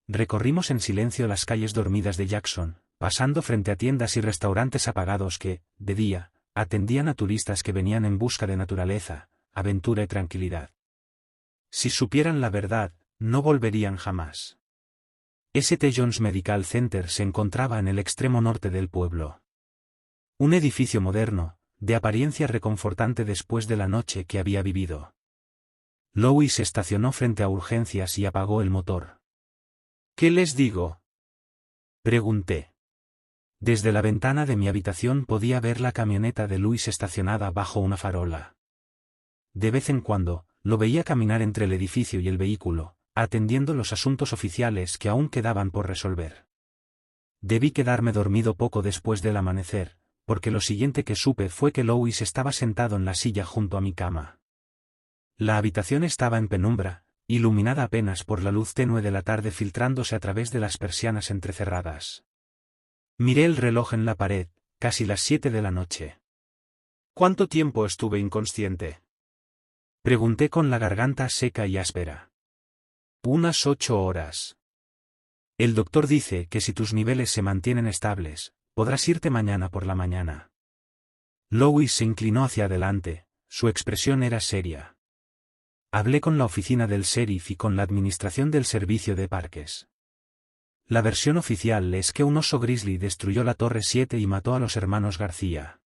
Recorrimos en silencio las calles dormidas de Jackson, pasando frente a tiendas y restaurantes apagados que, de día, atendían a turistas que venían en busca de naturaleza, aventura y tranquilidad. Si supieran la verdad, no volverían jamás. St. John's Medical Center se encontraba en el extremo norte del pueblo. Un edificio moderno, de apariencia reconfortante después de la noche que había vivido. Lois estacionó frente a urgencias y apagó el motor. ¿Qué les digo? Pregunté. Desde la ventana de mi habitación podía ver la camioneta de Luis estacionada bajo una farola. De vez en cuando, lo veía caminar entre el edificio y el vehículo, atendiendo los asuntos oficiales que aún quedaban por resolver. Debí quedarme dormido poco después del amanecer, porque lo siguiente que supe fue que Lois estaba sentado en la silla junto a mi cama. La habitación estaba en penumbra, iluminada apenas por la luz tenue de la tarde filtrándose a través de las persianas entrecerradas. Miré el reloj en la pared, casi las 7 de la noche. ¿Cuánto tiempo estuve inconsciente? Pregunté con la garganta seca y áspera. Unas 8 horas. El doctor dice que si tus niveles se mantienen estables, podrás irte mañana por la mañana. Lois se inclinó hacia adelante, su expresión era seria. Hablé con la oficina del sheriff y con la administración del servicio de parques. La versión oficial es que un oso grizzly destruyó la Torre 7 y mató a los hermanos García.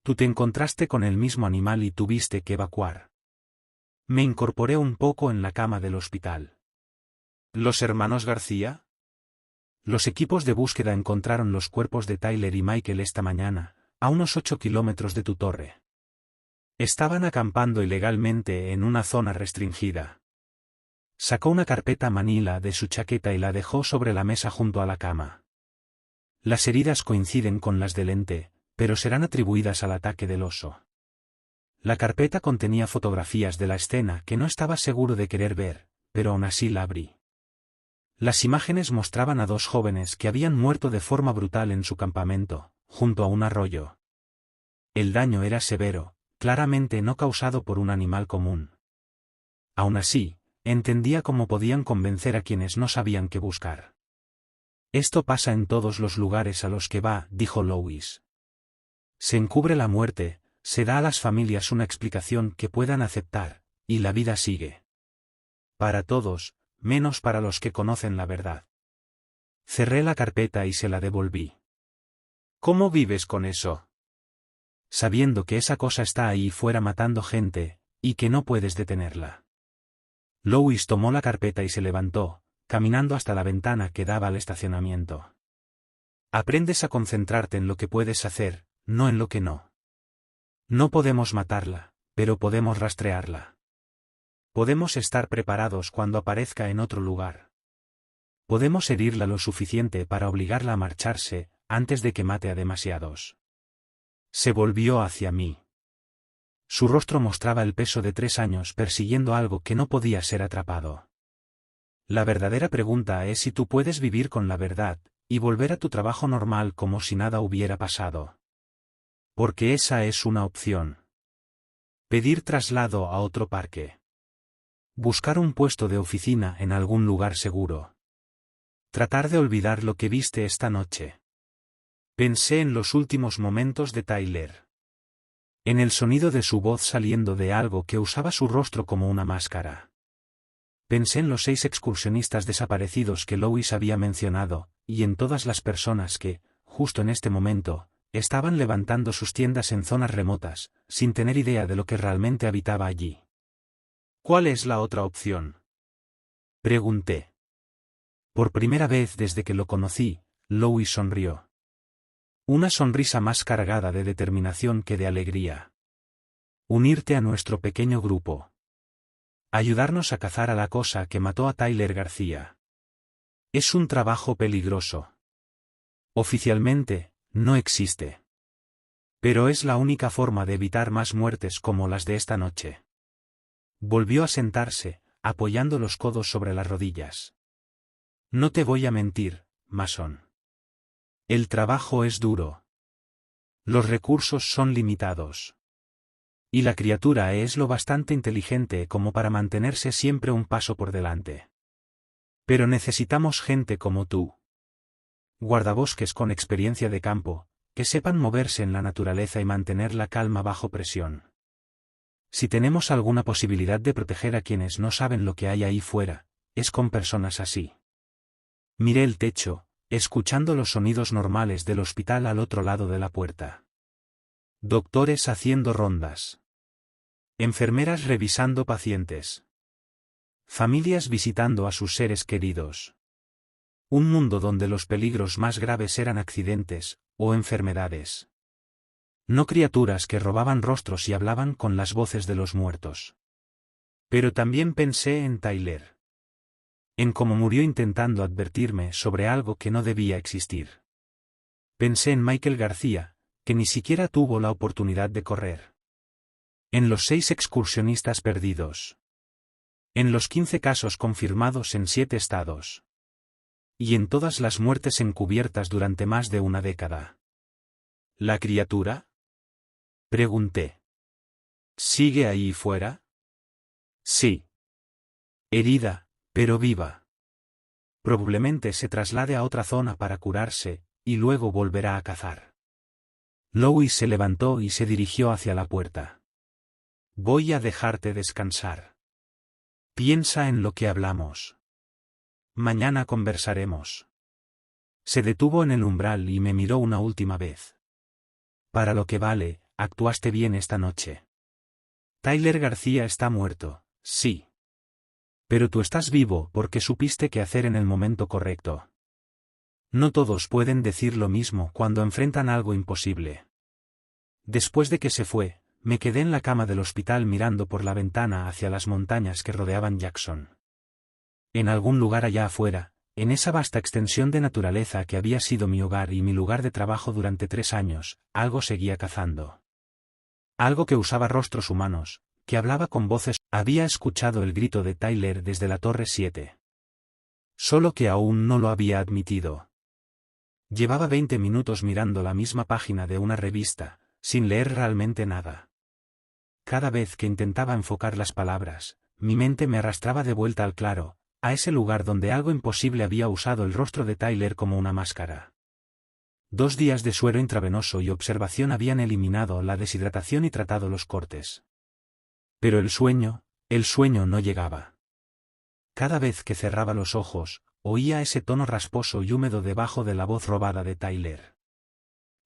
Tú te encontraste con el mismo animal y tuviste que evacuar. Me incorporé un poco en la cama del hospital. ¿Los hermanos García? Los equipos de búsqueda encontraron los cuerpos de Tyler y Michael esta mañana, a unos 8 kilómetros de tu torre. Estaban acampando ilegalmente en una zona restringida. Sacó una carpeta manila de su chaqueta y la dejó sobre la mesa junto a la cama. Las heridas coinciden con las del ente, pero serán atribuidas al ataque del oso. La carpeta contenía fotografías de la escena que no estaba seguro de querer ver, pero aún así la abrí. Las imágenes mostraban a dos jóvenes que habían muerto de forma brutal en su campamento, junto a un arroyo. El daño era severo, claramente no causado por un animal común. Aún así, entendía cómo podían convencer a quienes no sabían qué buscar. Esto pasa en todos los lugares a los que va, dijo Lois. Se encubre la muerte, se da a las familias una explicación que puedan aceptar, y la vida sigue. Para todos, menos para los que conocen la verdad. Cerré la carpeta y se la devolví. ¿Cómo vives con eso? Sabiendo que esa cosa está ahí fuera matando gente, y que no puedes detenerla. Lois tomó la carpeta y se levantó, caminando hasta la ventana que daba al estacionamiento. Aprendes a concentrarte en lo que puedes hacer, no en lo que no. No podemos matarla, pero podemos rastrearla. Podemos estar preparados cuando aparezca en otro lugar. Podemos herirla lo suficiente para obligarla a marcharse, antes de que mate a demasiados. Se volvió hacia mí. Su rostro mostraba el peso de 3 años persiguiendo algo que no podía ser atrapado. La verdadera pregunta es si tú puedes vivir con la verdad, y volver a tu trabajo normal como si nada hubiera pasado. Porque esa es una opción. Pedir traslado a otro parque. Buscar un puesto de oficina en algún lugar seguro. Tratar de olvidar lo que viste esta noche. Pensé en los últimos momentos de Tyler. En el sonido de su voz saliendo de algo que usaba su rostro como una máscara. Pensé en los 6 excursionistas desaparecidos que Lois había mencionado, y en todas las personas que, justo en este momento, estaban levantando sus tiendas en zonas remotas, sin tener idea de lo que realmente habitaba allí. ¿Cuál es la otra opción? Pregunté. Por primera vez desde que lo conocí, Lois sonrió. Una sonrisa más cargada de determinación que de alegría. Unirte a nuestro pequeño grupo. Ayudarnos a cazar a la cosa que mató a Tyler García. Es un trabajo peligroso. Oficialmente, no existe. Pero es la única forma de evitar más muertes como las de esta noche. Volvió a sentarse, apoyando los codos sobre las rodillas. No te voy a mentir, Mason. El trabajo es duro. Los recursos son limitados. Y la criatura es lo bastante inteligente como para mantenerse siempre un paso por delante. Pero necesitamos gente como tú. Guardabosques con experiencia de campo, que sepan moverse en la naturaleza y mantener la calma bajo presión. Si tenemos alguna posibilidad de proteger a quienes no saben lo que hay ahí fuera, es con personas así. Miré el techo, escuchando los sonidos normales del hospital al otro lado de la puerta. Doctores haciendo rondas. Enfermeras revisando pacientes. Familias visitando a sus seres queridos. Un mundo donde los peligros más graves eran accidentes, o enfermedades. No criaturas que robaban rostros y hablaban con las voces de los muertos. Pero también pensé en Tyler. En cómo murió intentando advertirme sobre algo que no debía existir. Pensé en Michael García, que ni siquiera tuvo la oportunidad de correr. En los 6 excursionistas perdidos. En los 15 casos confirmados en 7 estados. Y en todas las muertes encubiertas durante más de una década. ¿La criatura? Pregunté. ¿Sigue ahí fuera? Sí. Herida, pero viva. Probablemente se traslade a otra zona para curarse, y luego volverá a cazar. Lois se levantó y se dirigió hacia la puerta. Voy a dejarte descansar. Piensa en lo que hablamos. Mañana conversaremos. Se detuvo en el umbral y me miró una última vez. Para lo que vale, actuaste bien esta noche. Tyler García está muerto, sí. Pero tú estás vivo porque supiste qué hacer en el momento correcto. No todos pueden decir lo mismo cuando enfrentan algo imposible. Después de que se fue, me quedé en la cama del hospital mirando por la ventana hacia las montañas que rodeaban Jackson. En algún lugar allá afuera, en esa vasta extensión de naturaleza que había sido mi hogar y mi lugar de trabajo durante 3 años, algo seguía cazando. Algo que usaba rostros humanos, que hablaba con voces. Había escuchado el grito de Tyler desde la Torre 7. Solo que aún no lo había admitido. Llevaba 20 minutos mirando la misma página de una revista, sin leer realmente nada. Cada vez que intentaba enfocar las palabras, mi mente me arrastraba de vuelta al claro, a ese lugar donde algo imposible había usado el rostro de Tyler como una máscara. 2 días de suero intravenoso y observación habían eliminado la deshidratación y tratado los cortes. Pero el sueño no llegaba. Cada vez que cerraba los ojos, oía ese tono rasposo y húmedo debajo de la voz robada de Tyler.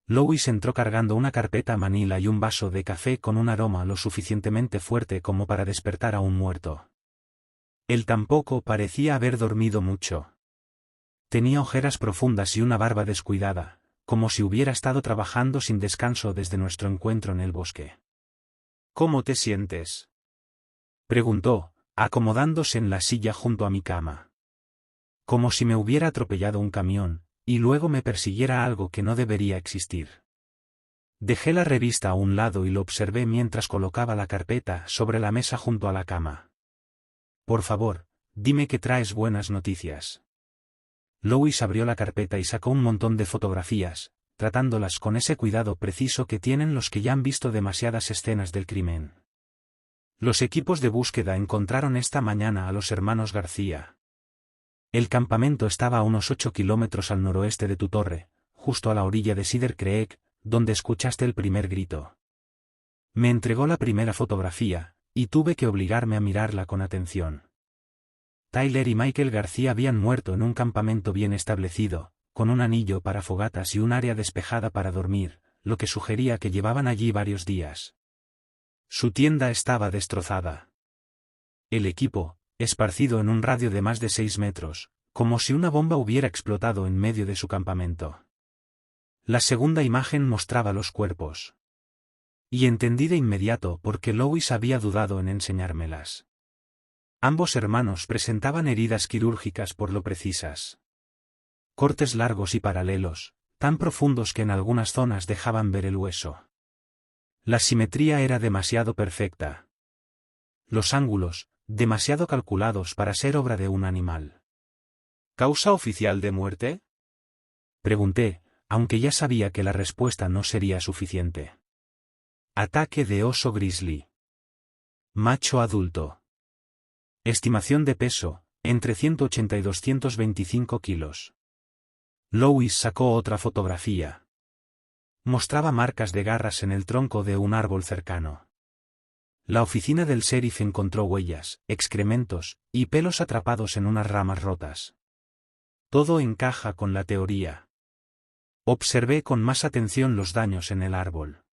Lois entró cargando una carpeta manila y un vaso de café con un aroma lo suficientemente fuerte como para despertar a un muerto. Él tampoco parecía haber dormido mucho. Tenía ojeras profundas y una barba descuidada, como si hubiera estado trabajando sin descanso desde nuestro encuentro en el bosque. ¿Cómo te sientes?, preguntó, acomodándose en la silla junto a mi cama. Como si me hubiera atropellado un camión, y luego me persiguiera algo que no debería existir. Dejé la revista a un lado y lo observé mientras colocaba la carpeta sobre la mesa junto a la cama. Por favor, dime que traes buenas noticias. Lois abrió la carpeta y sacó un montón de fotografías, tratándolas con ese cuidado preciso que tienen los que ya han visto demasiadas escenas del crimen. Los equipos de búsqueda encontraron esta mañana a los hermanos García. El campamento estaba a unos 8 kilómetros al noroeste de tu torre, justo a la orilla de Cedar Creek, donde escuchaste el primer grito. Me entregó la primera fotografía, y tuve que obligarme a mirarla con atención. Tyler y Michael García habían muerto en un campamento bien establecido, con un anillo para fogatas y un área despejada para dormir, lo que sugería que llevaban allí varios días. Su tienda estaba destrozada. El equipo, esparcido en un radio de más de 6 metros, como si una bomba hubiera explotado en medio de su campamento. La segunda imagen mostraba los cuerpos. Y entendí de inmediato por qué Lois había dudado en enseñármelas. Ambos hermanos presentaban heridas quirúrgicas por lo precisas. Cortes largos y paralelos, tan profundos que en algunas zonas dejaban ver el hueso. La simetría era demasiado perfecta. Los ángulos, demasiado calculados para ser obra de un animal. ¿Causa oficial de muerte?, pregunté, aunque ya sabía que la respuesta no sería suficiente. Ataque de oso grizzly. Macho adulto. Estimación de peso, entre 180 y 225 kilos. Lois sacó otra fotografía. Mostraba marcas de garras en el tronco de un árbol cercano. La oficina del sheriff encontró huellas, excrementos, y pelos atrapados en unas ramas rotas. Todo encaja con la teoría. Observé con más atención los daños en el árbol.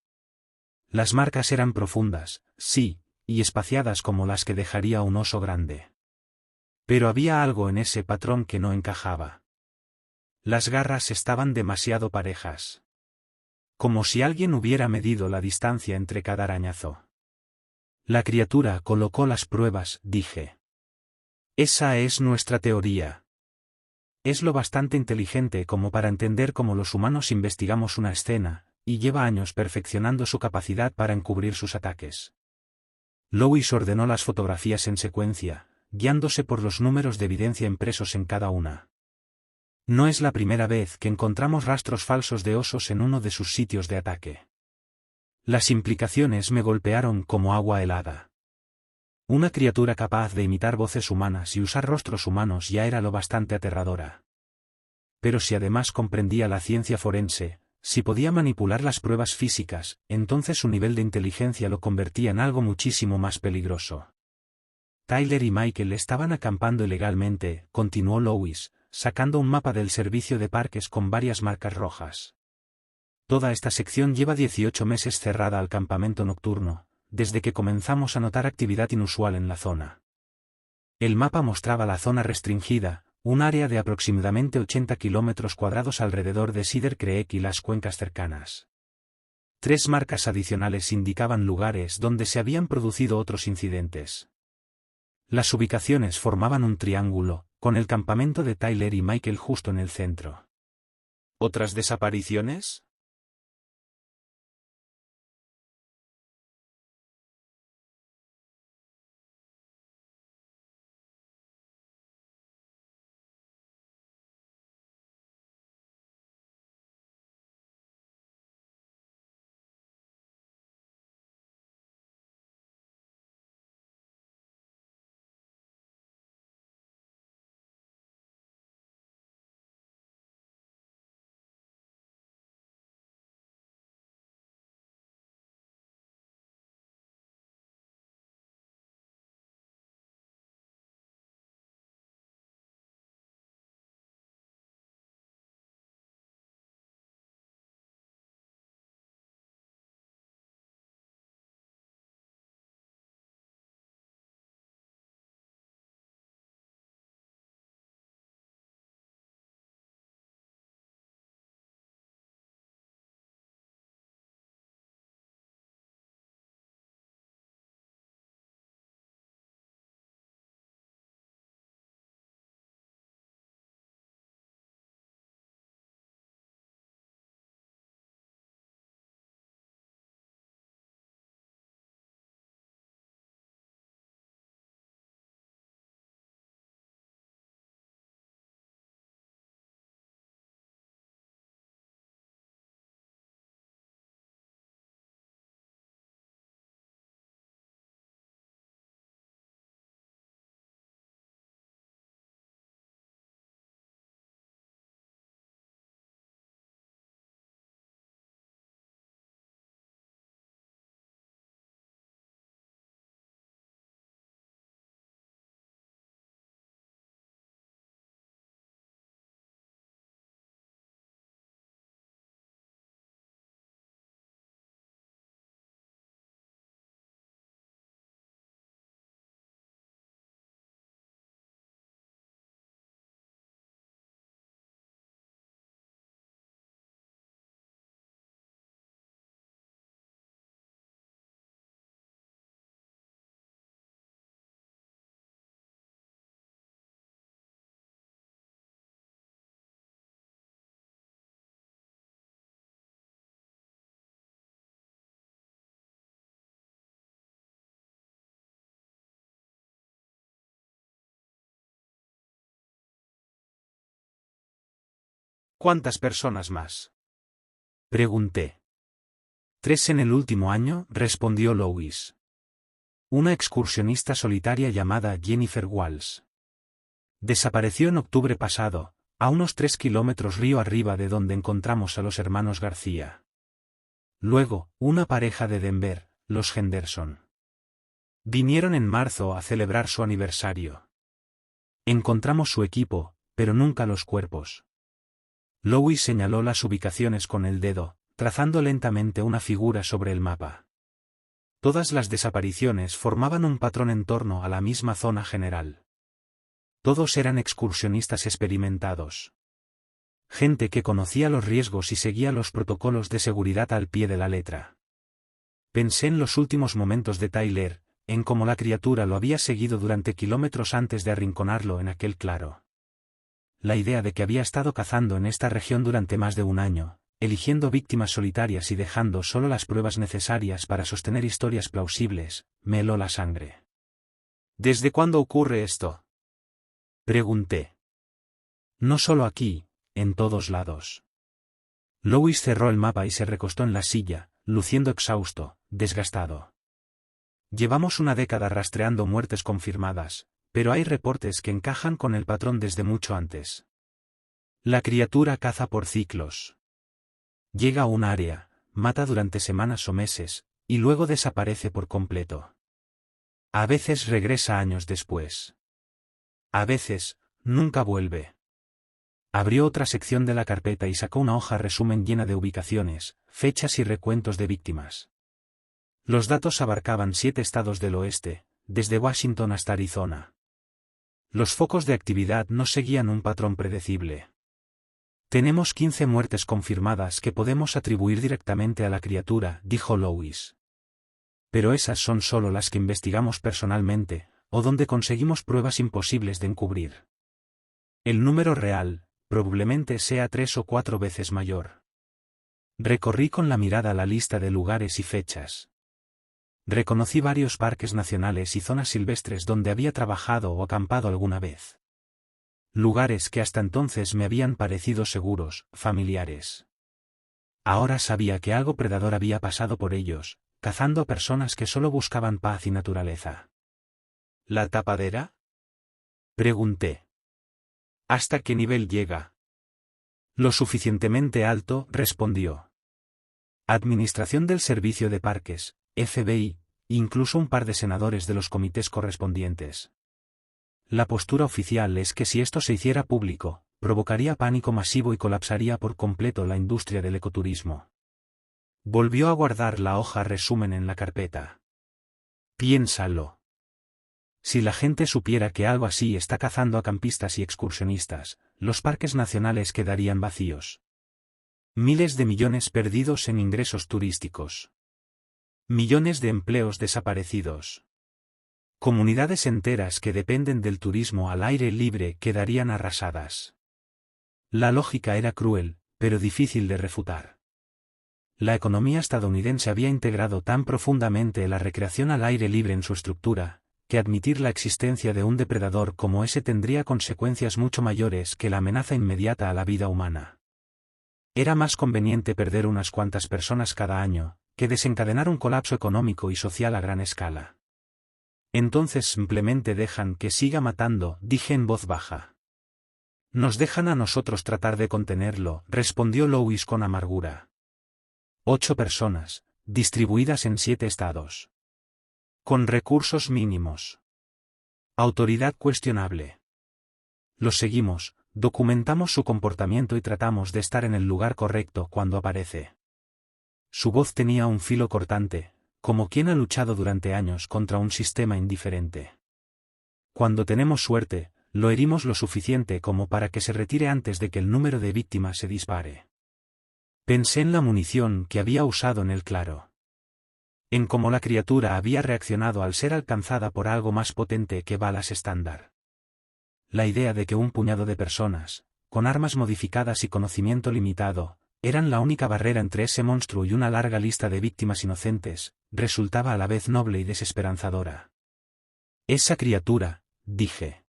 Las marcas eran profundas, sí, y espaciadas como las que dejaría un oso grande. Pero había algo en ese patrón que no encajaba. Las garras estaban demasiado parejas. Como si alguien hubiera medido la distancia entre cada arañazo. La criatura colocó las pruebas, dije. Esa es nuestra teoría. Es lo bastante inteligente como para entender cómo los humanos investigamos una escena, y lleva años perfeccionando su capacidad para encubrir sus ataques. Lois ordenó las fotografías en secuencia, guiándose por los números de evidencia impresos en cada una. No es la primera vez que encontramos rastros falsos de osos en uno de sus sitios de ataque. Las implicaciones me golpearon como agua helada. Una criatura capaz de imitar voces humanas y usar rostros humanos ya era lo bastante aterradora. Pero si además comprendía la ciencia forense, si podía manipular las pruebas físicas, entonces su nivel de inteligencia lo convertía en algo muchísimo más peligroso. Tyler y Michael estaban acampando ilegalmente, continuó Lois, sacando un mapa del servicio de parques con varias marcas rojas. Toda esta sección lleva 18 meses cerrada al campamento nocturno, desde que comenzamos a notar actividad inusual en la zona. El mapa mostraba la zona restringida, un área de aproximadamente 80 kilómetros cuadrados alrededor de Cedar Creek y las cuencas cercanas. 3 marcas adicionales indicaban lugares donde se habían producido otros incidentes. Las ubicaciones formaban un triángulo, con el campamento de Tyler y Michael justo en el centro. ¿Otras desapariciones? ¿Cuántas personas más? Pregunté. 3 en el último año, respondió Louis. Una excursionista solitaria llamada Jennifer Walls. Desapareció en octubre pasado, a unos 3 kilómetros río arriba de donde encontramos a los hermanos García. Luego, una pareja de Denver, los Henderson. Vinieron en marzo a celebrar su aniversario. Encontramos su equipo, pero nunca los cuerpos. Louis señaló las ubicaciones con el dedo, trazando lentamente una figura sobre el mapa. Todas las desapariciones formaban un patrón en torno a la misma zona general. Todos eran excursionistas experimentados. Gente que conocía los riesgos y seguía los protocolos de seguridad al pie de la letra. Pensé en los últimos momentos de Tyler, en cómo la criatura lo había seguido durante kilómetros antes de arrinconarlo en aquel claro. La idea de que había estado cazando en esta región durante más de un año, eligiendo víctimas solitarias y dejando solo las pruebas necesarias para sostener historias plausibles, me heló la sangre. ¿Desde cuándo ocurre esto? Pregunté. No solo aquí, en todos lados. Louis cerró el mapa y se recostó en la silla, luciendo exhausto, desgastado. Llevamos una década rastreando muertes confirmadas, pero hay reportes que encajan con el patrón desde mucho antes. La criatura caza por ciclos. Llega a un área, mata durante semanas o meses, y luego desaparece por completo. A veces regresa años después. A veces, nunca vuelve. Abrió otra sección de la carpeta y sacó una hoja resumen llena de ubicaciones, fechas y recuentos de víctimas. Los datos abarcaban 7 estados del oeste, desde Washington hasta Arizona. Los focos de actividad no seguían un patrón predecible. Tenemos 15 muertes confirmadas que podemos atribuir directamente a la criatura, dijo Louis. Pero esas son solo las que investigamos personalmente, o donde conseguimos pruebas imposibles de encubrir. El número real, probablemente sea 3 o 4 veces mayor. Recorrí con la mirada la lista de lugares y fechas. Reconocí varios parques nacionales y zonas silvestres donde había trabajado o acampado alguna vez. Lugares que hasta entonces me habían parecido seguros, familiares. Ahora sabía que algo predador había pasado por ellos, cazando a personas que solo buscaban paz y naturaleza. ¿La tapadera? Pregunté. ¿Hasta qué nivel llega? Lo suficientemente alto, respondió. Administración del Servicio de Parques, FBI, incluso un par de senadores de los comités correspondientes. La postura oficial es que si esto se hiciera público, provocaría pánico masivo y colapsaría por completo la industria del ecoturismo. Volvió a guardar la hoja resumen en la carpeta. Piénsalo. Si la gente supiera que algo así está cazando a campistas y excursionistas, los parques nacionales quedarían vacíos. Miles de millones perdidos en ingresos turísticos. Millones de empleos desaparecidos. Comunidades enteras que dependen del turismo al aire libre quedarían arrasadas. La lógica era cruel, pero difícil de refutar. La economía estadounidense había integrado tan profundamente la recreación al aire libre en su estructura, que admitir la existencia de un depredador como ese tendría consecuencias mucho mayores que la amenaza inmediata a la vida humana. Era más conveniente perder unas cuantas personas cada año, que desencadenar un colapso económico y social a gran escala. Entonces simplemente dejan que siga matando, dije en voz baja. Nos dejan a nosotros tratar de contenerlo, respondió Louis con amargura. 8 personas, distribuidas en 7 estados. Con recursos mínimos. Autoridad cuestionable. Los seguimos, documentamos su comportamiento y tratamos de estar en el lugar correcto cuando aparece. Su voz tenía un filo cortante, como quien ha luchado durante años contra un sistema indiferente. Cuando tenemos suerte, lo herimos lo suficiente como para que se retire antes de que el número de víctimas se dispare. Pensé en la munición que había usado en el claro. En cómo la criatura había reaccionado al ser alcanzada por algo más potente que balas estándar. La idea de que un puñado de personas, con armas modificadas y conocimiento limitado, eran la única barrera entre ese monstruo y una larga lista de víctimas inocentes, resultaba a la vez noble y desesperanzadora. Esa criatura, dije.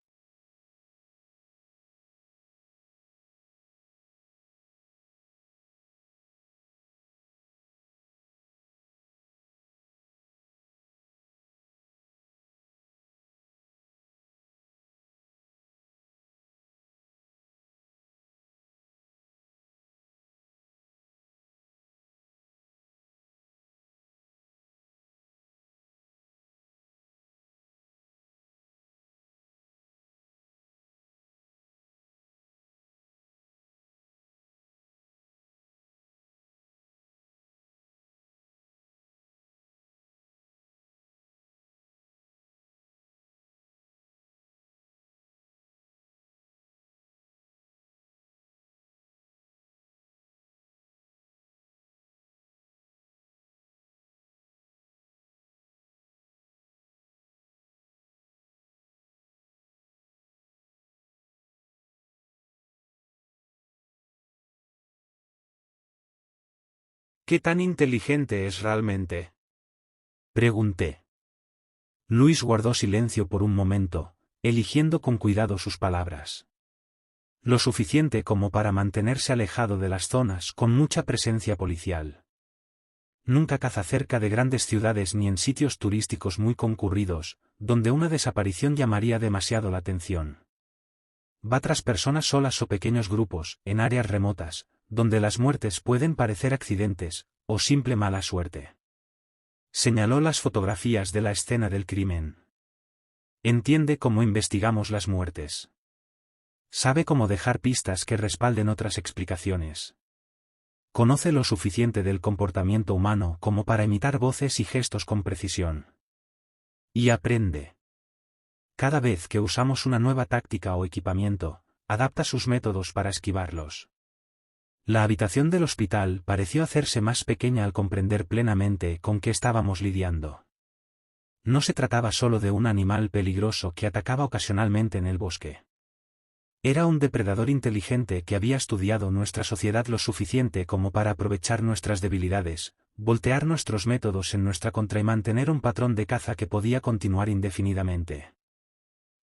¿Qué tan inteligente es realmente? Pregunté. Luis guardó silencio por un momento, eligiendo con cuidado sus palabras. Lo suficiente como para mantenerse alejado de las zonas con mucha presencia policial. Nunca caza cerca de grandes ciudades ni en sitios turísticos muy concurridos, donde una desaparición llamaría demasiado la atención. Va tras personas solas o pequeños grupos, en áreas remotas, donde las muertes pueden parecer accidentes, o simple mala suerte. Señaló las fotografías de la escena del crimen. Entiende cómo investigamos las muertes. Sabe cómo dejar pistas que respalden otras explicaciones. Conoce lo suficiente del comportamiento humano como para imitar voces y gestos con precisión. Y aprende. Cada vez que usamos una nueva táctica o equipamiento, adapta sus métodos para esquivarlos. La habitación del hospital pareció hacerse más pequeña al comprender plenamente con qué estábamos lidiando. No se trataba solo de un animal peligroso que atacaba ocasionalmente en el bosque. Era un depredador inteligente que había estudiado nuestra sociedad lo suficiente como para aprovechar nuestras debilidades, voltear nuestros métodos en nuestra contra y mantener un patrón de caza que podía continuar indefinidamente.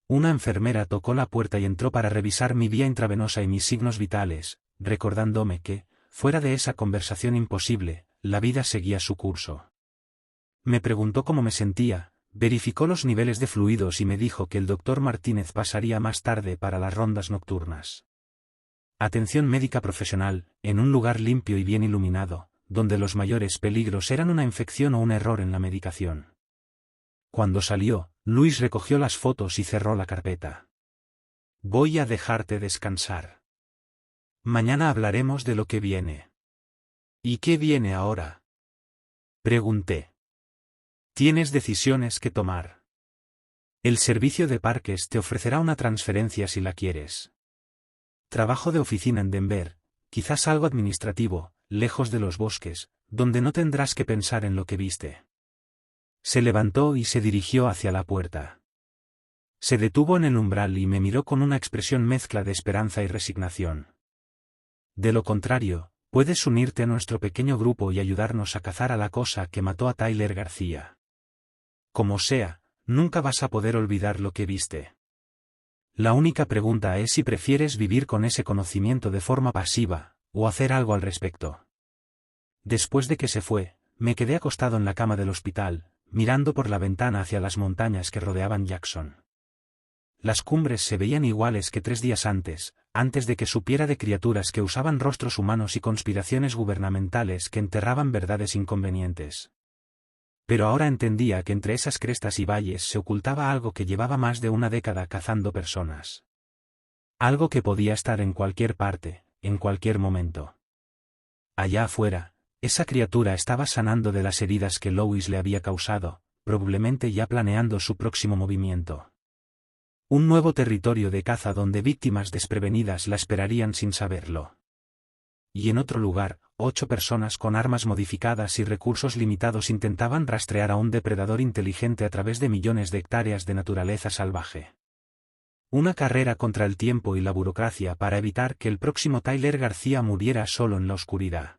Una enfermera tocó la puerta y entró para revisar mi vía intravenosa y mis signos vitales, recordándome que, fuera de esa conversación imposible, la vida seguía su curso. Me preguntó cómo me sentía, verificó los niveles de fluidos y me dijo que el doctor Martínez pasaría más tarde para las rondas nocturnas. Atención médica profesional, en un lugar limpio y bien iluminado, donde los mayores peligros eran una infección o un error en la medicación. Cuando salió, Luis recogió las fotos y cerró la carpeta. Voy a dejarte descansar. Mañana hablaremos de lo que viene. ¿Y qué viene ahora? Pregunté. Tienes decisiones que tomar. El servicio de parques te ofrecerá una transferencia si la quieres. Trabajo de oficina en Denver, quizás algo administrativo, lejos de los bosques, donde no tendrás que pensar en lo que viste. Se levantó y se dirigió hacia la puerta. Se detuvo en el umbral y me miró con una expresión mezcla de esperanza y resignación. De lo contrario, puedes unirte a nuestro pequeño grupo y ayudarnos a cazar a la cosa que mató a Tyler García. Como sea, nunca vas a poder olvidar lo que viste. La única pregunta es si prefieres vivir con ese conocimiento de forma pasiva, o hacer algo al respecto. Después de que se fue, me quedé acostado en la cama del hospital, mirando por la ventana hacia las montañas que rodeaban Jackson. Las cumbres se veían iguales que 3 días antes de que supiera de criaturas que usaban rostros humanos y conspiraciones gubernamentales que enterraban verdades inconvenientes. Pero ahora entendía que entre esas crestas y valles se ocultaba algo que llevaba más de una década cazando personas. Algo que podía estar en cualquier parte, en cualquier momento. Allá afuera, esa criatura estaba sanando de las heridas que Lois le había causado, probablemente ya planeando su próximo movimiento. Un nuevo territorio de caza donde víctimas desprevenidas la esperarían sin saberlo. Y en otro lugar, 8 personas con armas modificadas y recursos limitados intentaban rastrear a un depredador inteligente a través de millones de hectáreas de naturaleza salvaje. Una carrera contra el tiempo y la burocracia para evitar que el próximo Tyler García muriera solo en la oscuridad.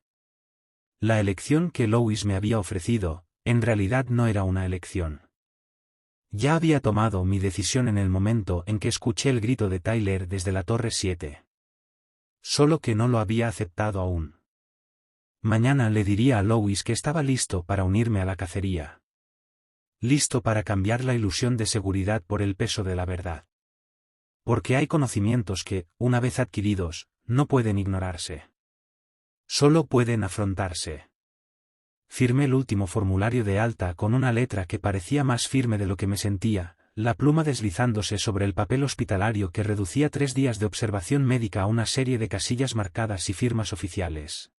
La elección que Lois me había ofrecido, en realidad no era una elección. Ya había tomado mi decisión en el momento en que escuché el grito de Tyler desde la Torre 7. Solo que no lo había aceptado aún. Mañana le diría a Lois que estaba listo para unirme a la cacería. Listo para cambiar la ilusión de seguridad por el peso de la verdad. Porque hay conocimientos que, una vez adquiridos, no pueden ignorarse. Solo pueden afrontarse. Firmé el último formulario de alta con una letra que parecía más firme de lo que me sentía, la pluma deslizándose sobre el papel hospitalario que reducía 3 días de observación médica a una serie de casillas marcadas y firmas oficiales.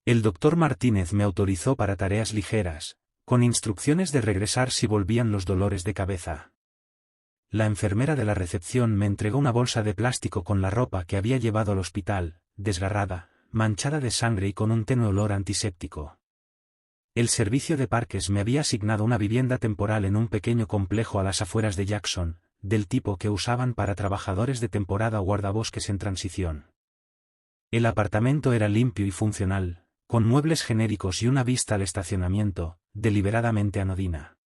El doctor Martínez me autorizó para tareas ligeras, con instrucciones de regresar si volvían los dolores de cabeza. La enfermera de la recepción me entregó una bolsa de plástico con la ropa que había llevado al hospital, desgarrada, manchada de sangre y con un tenue olor antiséptico. El servicio de parques me había asignado una vivienda temporal en un pequeño complejo a las afueras de Jackson, del tipo que usaban para trabajadores de temporada o guardabosques en transición. El apartamento era limpio y funcional, con muebles genéricos y una vista al estacionamiento, deliberadamente anodina.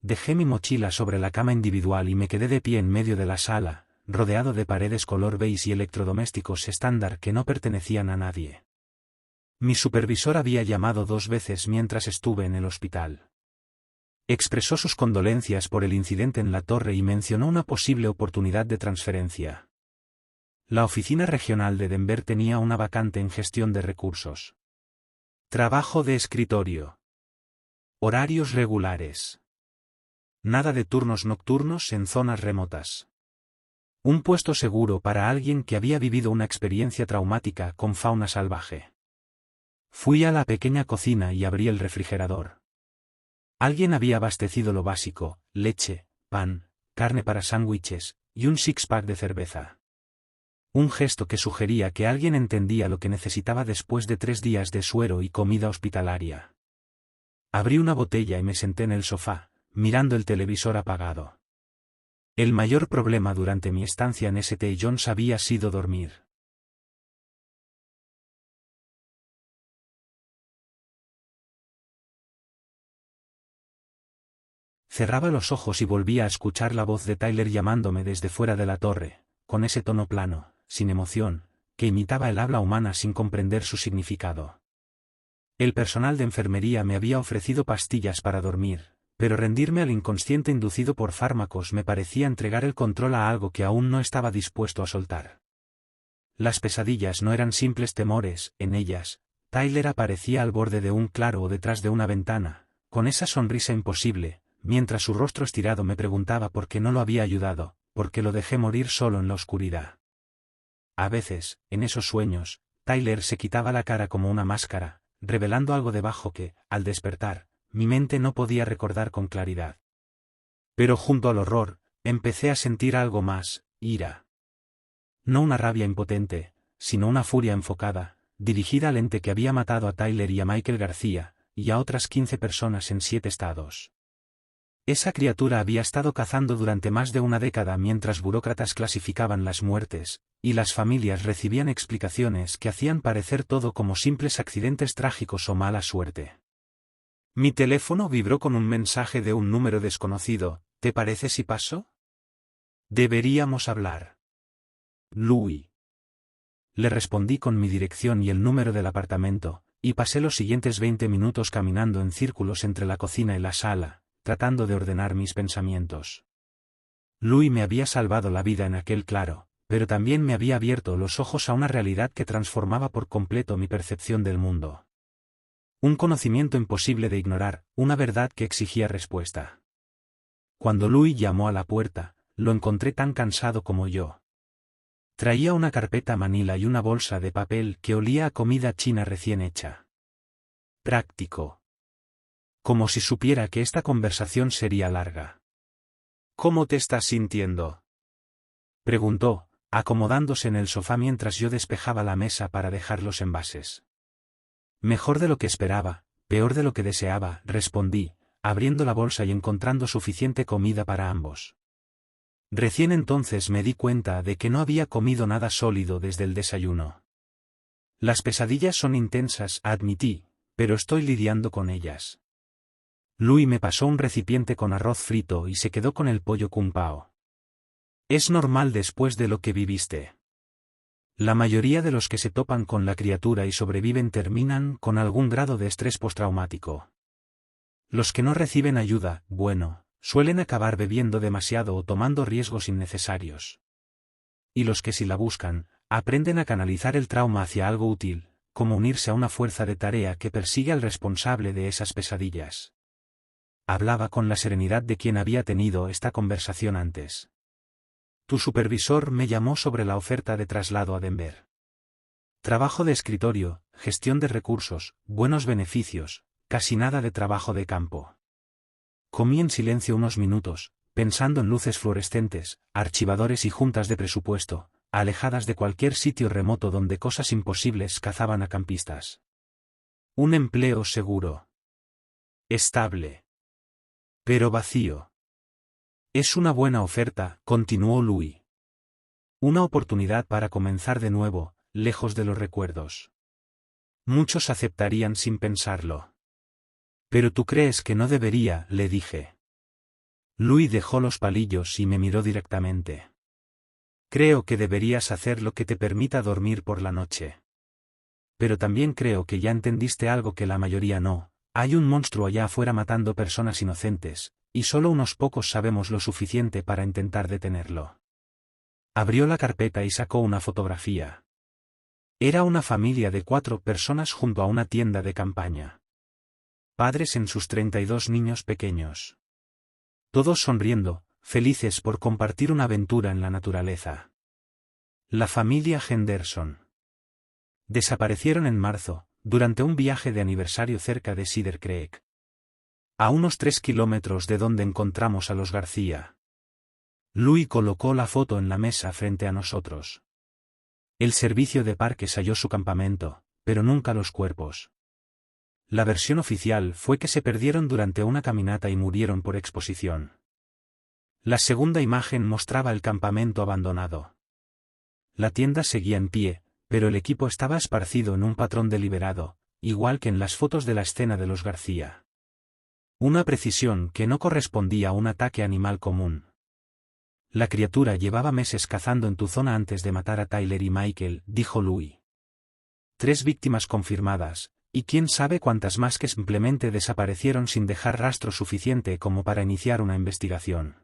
Dejé mi mochila sobre la cama individual y me quedé de pie en medio de la sala, rodeado de paredes color beige y electrodomésticos estándar que no pertenecían a nadie. Mi supervisor había llamado 2 veces mientras estuve en el hospital. Expresó sus condolencias por el incidente en la torre y mencionó una posible oportunidad de transferencia. La oficina regional de Denver tenía una vacante en gestión de recursos. Trabajo de escritorio. Horarios regulares. Nada de turnos nocturnos en zonas remotas. Un puesto seguro para alguien que había vivido una experiencia traumática con fauna salvaje. Fui a la pequeña cocina y abrí el refrigerador. Alguien había abastecido lo básico: leche, pan, carne para sándwiches, y un six-pack de cerveza. Un gesto que sugería que alguien entendía lo que necesitaba después de 3 días de suero y comida hospitalaria. Abrí una botella y me senté en el sofá, mirando el televisor apagado. El mayor problema durante mi estancia en St. John's había sido dormir. Cerraba los ojos y volvía a escuchar la voz de Tyler llamándome desde fuera de la torre, con ese tono plano, sin emoción, que imitaba el habla humana sin comprender su significado. El personal de enfermería me había ofrecido pastillas para dormir, pero rendirme al inconsciente inducido por fármacos me parecía entregar el control a algo que aún no estaba dispuesto a soltar. Las pesadillas no eran simples temores, en ellas, Tyler aparecía al borde de un claro o detrás de una ventana, con esa sonrisa imposible, mientras su rostro estirado me preguntaba por qué no lo había ayudado, por qué lo dejé morir solo en la oscuridad. A veces, en esos sueños, Tyler se quitaba la cara como una máscara, revelando algo debajo que, al despertar, mi mente no podía recordar con claridad. Pero junto al horror, empecé a sentir algo más: ira. No una rabia impotente, sino una furia enfocada, dirigida al ente que había matado a Tyler y a Michael García, y a otras 15 personas en 7 estados. Esa criatura había estado cazando durante más de una década mientras burócratas clasificaban las muertes, y las familias recibían explicaciones que hacían parecer todo como simples accidentes trágicos o mala suerte. Mi teléfono vibró con un mensaje de un número desconocido. ¿Te parece si paso? Deberíamos hablar. Louis. Le respondí con mi dirección y el número del apartamento, y pasé los siguientes 20 minutos caminando en círculos entre la cocina y la sala, tratando de ordenar mis pensamientos. Louis me había salvado la vida en aquel claro, pero también me había abierto los ojos a una realidad que transformaba por completo mi percepción del mundo. Un conocimiento imposible de ignorar, una verdad que exigía respuesta. Cuando Louis llamó a la puerta, lo encontré tan cansado como yo. Traía una carpeta manila y una bolsa de papel que olía a comida china recién hecha. Práctico. Como si supiera que esta conversación sería larga. ¿Cómo te estás sintiendo?, preguntó, acomodándose en el sofá mientras yo despejaba la mesa para dejar los envases. Mejor de lo que esperaba, peor de lo que deseaba, respondí, abriendo la bolsa y encontrando suficiente comida para ambos. Recién entonces me di cuenta de que no había comido nada sólido desde el desayuno. Las pesadillas son intensas, admití, pero estoy lidiando con ellas. Louis me pasó un recipiente con arroz frito y se quedó con el pollo kung pao. Es normal después de lo que viviste. La mayoría de los que se topan con la criatura y sobreviven terminan con algún grado de estrés postraumático. Los que no reciben ayuda, bueno, suelen acabar bebiendo demasiado o tomando riesgos innecesarios. Y los que sí la buscan, aprenden a canalizar el trauma hacia algo útil, como unirse a una fuerza de tarea que persigue al responsable de esas pesadillas. Hablaba con la serenidad de quien había tenido esta conversación antes. Tu supervisor me llamó sobre la oferta de traslado a Denver. Trabajo de escritorio, gestión de recursos, buenos beneficios, casi nada de trabajo de campo. Comí en silencio unos minutos, pensando en luces fluorescentes, archivadores y juntas de presupuesto, alejadas de cualquier sitio remoto donde cosas imposibles cazaban a campistas. Un empleo seguro. Estable. Pero vacío. Es una buena oferta, continuó Louis. Una oportunidad para comenzar de nuevo, lejos de los recuerdos. Muchos aceptarían sin pensarlo. Pero tú crees que no debería, le dije. Louis dejó los palillos y me miró directamente. Creo que deberías hacer lo que te permita dormir por la noche. Pero también creo que ya entendiste algo que la mayoría no. Hay un monstruo allá afuera matando personas inocentes, y solo unos pocos sabemos lo suficiente para intentar detenerlo. Abrió la carpeta y sacó una fotografía. Era una familia de 4 personas junto a una tienda de campaña. Padres en sus 32 niños pequeños. Todos sonriendo, felices por compartir una aventura en la naturaleza. La familia Henderson. Desaparecieron en marzo, durante un viaje de aniversario cerca de Cedar Creek. A unos 3 kilómetros de donde encontramos a los García. Louis colocó la foto en la mesa frente a nosotros. El servicio de parques halló su campamento, pero nunca los cuerpos. La versión oficial fue que se perdieron durante una caminata y murieron por exposición. La segunda imagen mostraba el campamento abandonado. La tienda seguía en pie, pero el equipo estaba esparcido en un patrón deliberado, igual que en las fotos de la escena de los García. Una precisión que no correspondía a un ataque animal común. La criatura llevaba meses cazando en tu zona antes de matar a Tyler y Michael, dijo Louis. 3 víctimas confirmadas, y quién sabe cuántas más que simplemente desaparecieron sin dejar rastro suficiente como para iniciar una investigación.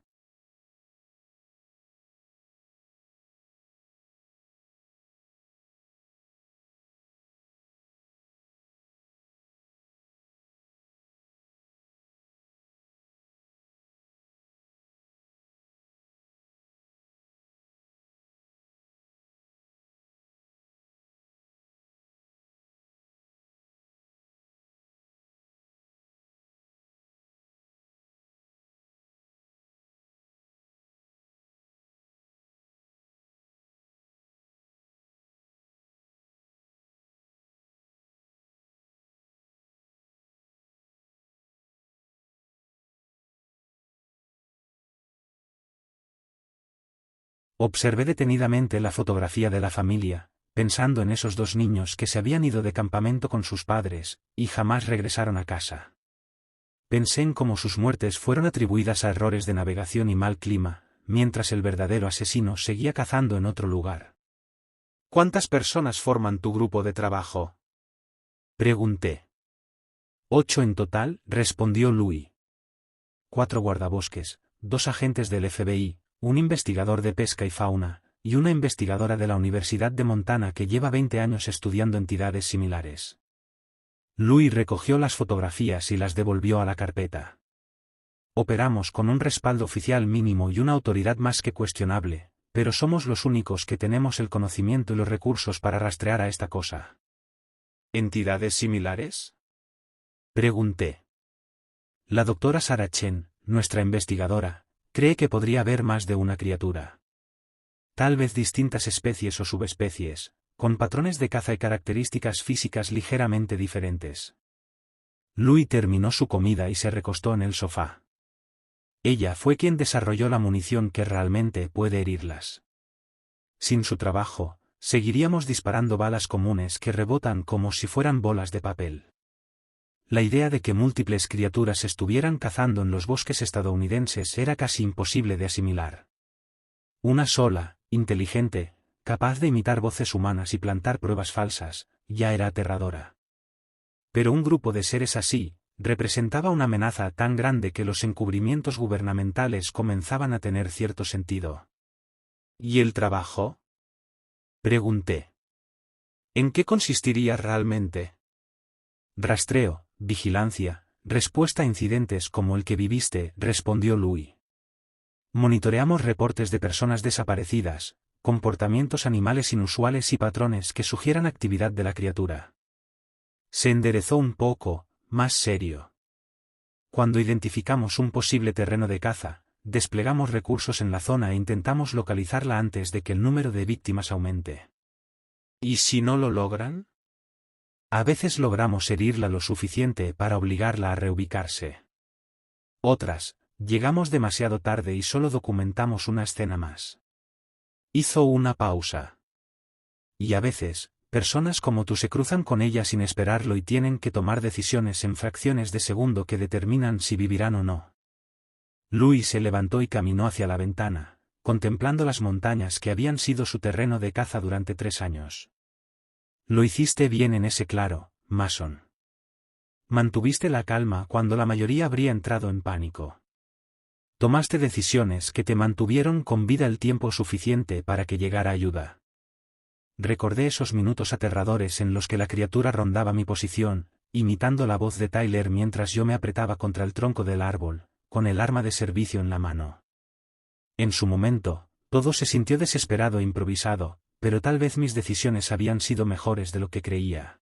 Observé detenidamente la fotografía de la familia, pensando en esos 2 niños que se habían ido de campamento con sus padres, y jamás regresaron a casa. Pensé en cómo sus muertes fueron atribuidas a errores de navegación y mal clima, mientras el verdadero asesino seguía cazando en otro lugar. ¿Cuántas personas forman tu grupo de trabajo? Pregunté. 8 en total, respondió Louis. 4 guardabosques, 2 agentes del FBI, un investigador de pesca y fauna, y una investigadora de la Universidad de Montana que lleva 20 años estudiando entidades similares. Louis recogió las fotografías y las devolvió a la carpeta. Operamos con un respaldo oficial mínimo y una autoridad más que cuestionable, pero somos los únicos que tenemos el conocimiento y los recursos para rastrear a esta cosa. ¿Entidades similares? Pregunté. La doctora Sarah Chen, nuestra investigadora, cree que podría haber más de una criatura. Tal vez distintas especies o subespecies, con patrones de caza y características físicas ligeramente diferentes. Louis terminó su comida y se recostó en el sofá. Ella fue quien desarrolló la munición que realmente puede herirlas. Sin su trabajo, seguiríamos disparando balas comunes que rebotan como si fueran bolas de papel. La idea de que múltiples criaturas estuvieran cazando en los bosques estadounidenses era casi imposible de asimilar. Una sola, inteligente, capaz de imitar voces humanas y plantar pruebas falsas, ya era aterradora. Pero un grupo de seres así, representaba una amenaza tan grande que los encubrimientos gubernamentales comenzaban a tener cierto sentido. ¿Y el trabajo? Pregunté. ¿En qué consistiría realmente? Rastreo, vigilancia, respuesta a incidentes como el que viviste, respondió Louis. Monitoreamos reportes de personas desaparecidas, comportamientos animales inusuales y patrones que sugieran actividad de la criatura. Se enderezó un poco, más serio. Cuando identificamos un posible terreno de caza, desplegamos recursos en la zona e intentamos localizarla antes de que el número de víctimas aumente. ¿Y si no lo logran? A veces logramos herirla lo suficiente para obligarla a reubicarse. Otras, llegamos demasiado tarde y solo documentamos una escena más. Hizo una pausa. Y a veces, Personas como tú se cruzan con ella sin esperarlo y tienen que tomar decisiones en fracciones de segundo que determinan si vivirán o no. Louis se levantó y caminó hacia la ventana, contemplando las montañas que habían sido su terreno de caza durante 3 años. Lo hiciste bien en ese claro, Mason. Mantuviste la calma cuando la mayoría habría entrado en pánico. Tomaste decisiones que te mantuvieron con vida el tiempo suficiente para que llegara ayuda. Recordé esos minutos aterradores en los que la criatura rondaba mi posición, imitando la voz de Tyler mientras yo me apretaba contra el tronco del árbol, con el arma de servicio en la mano. En su momento, todo se sintió desesperado e improvisado, pero tal vez mis decisiones habían sido mejores de lo que creía.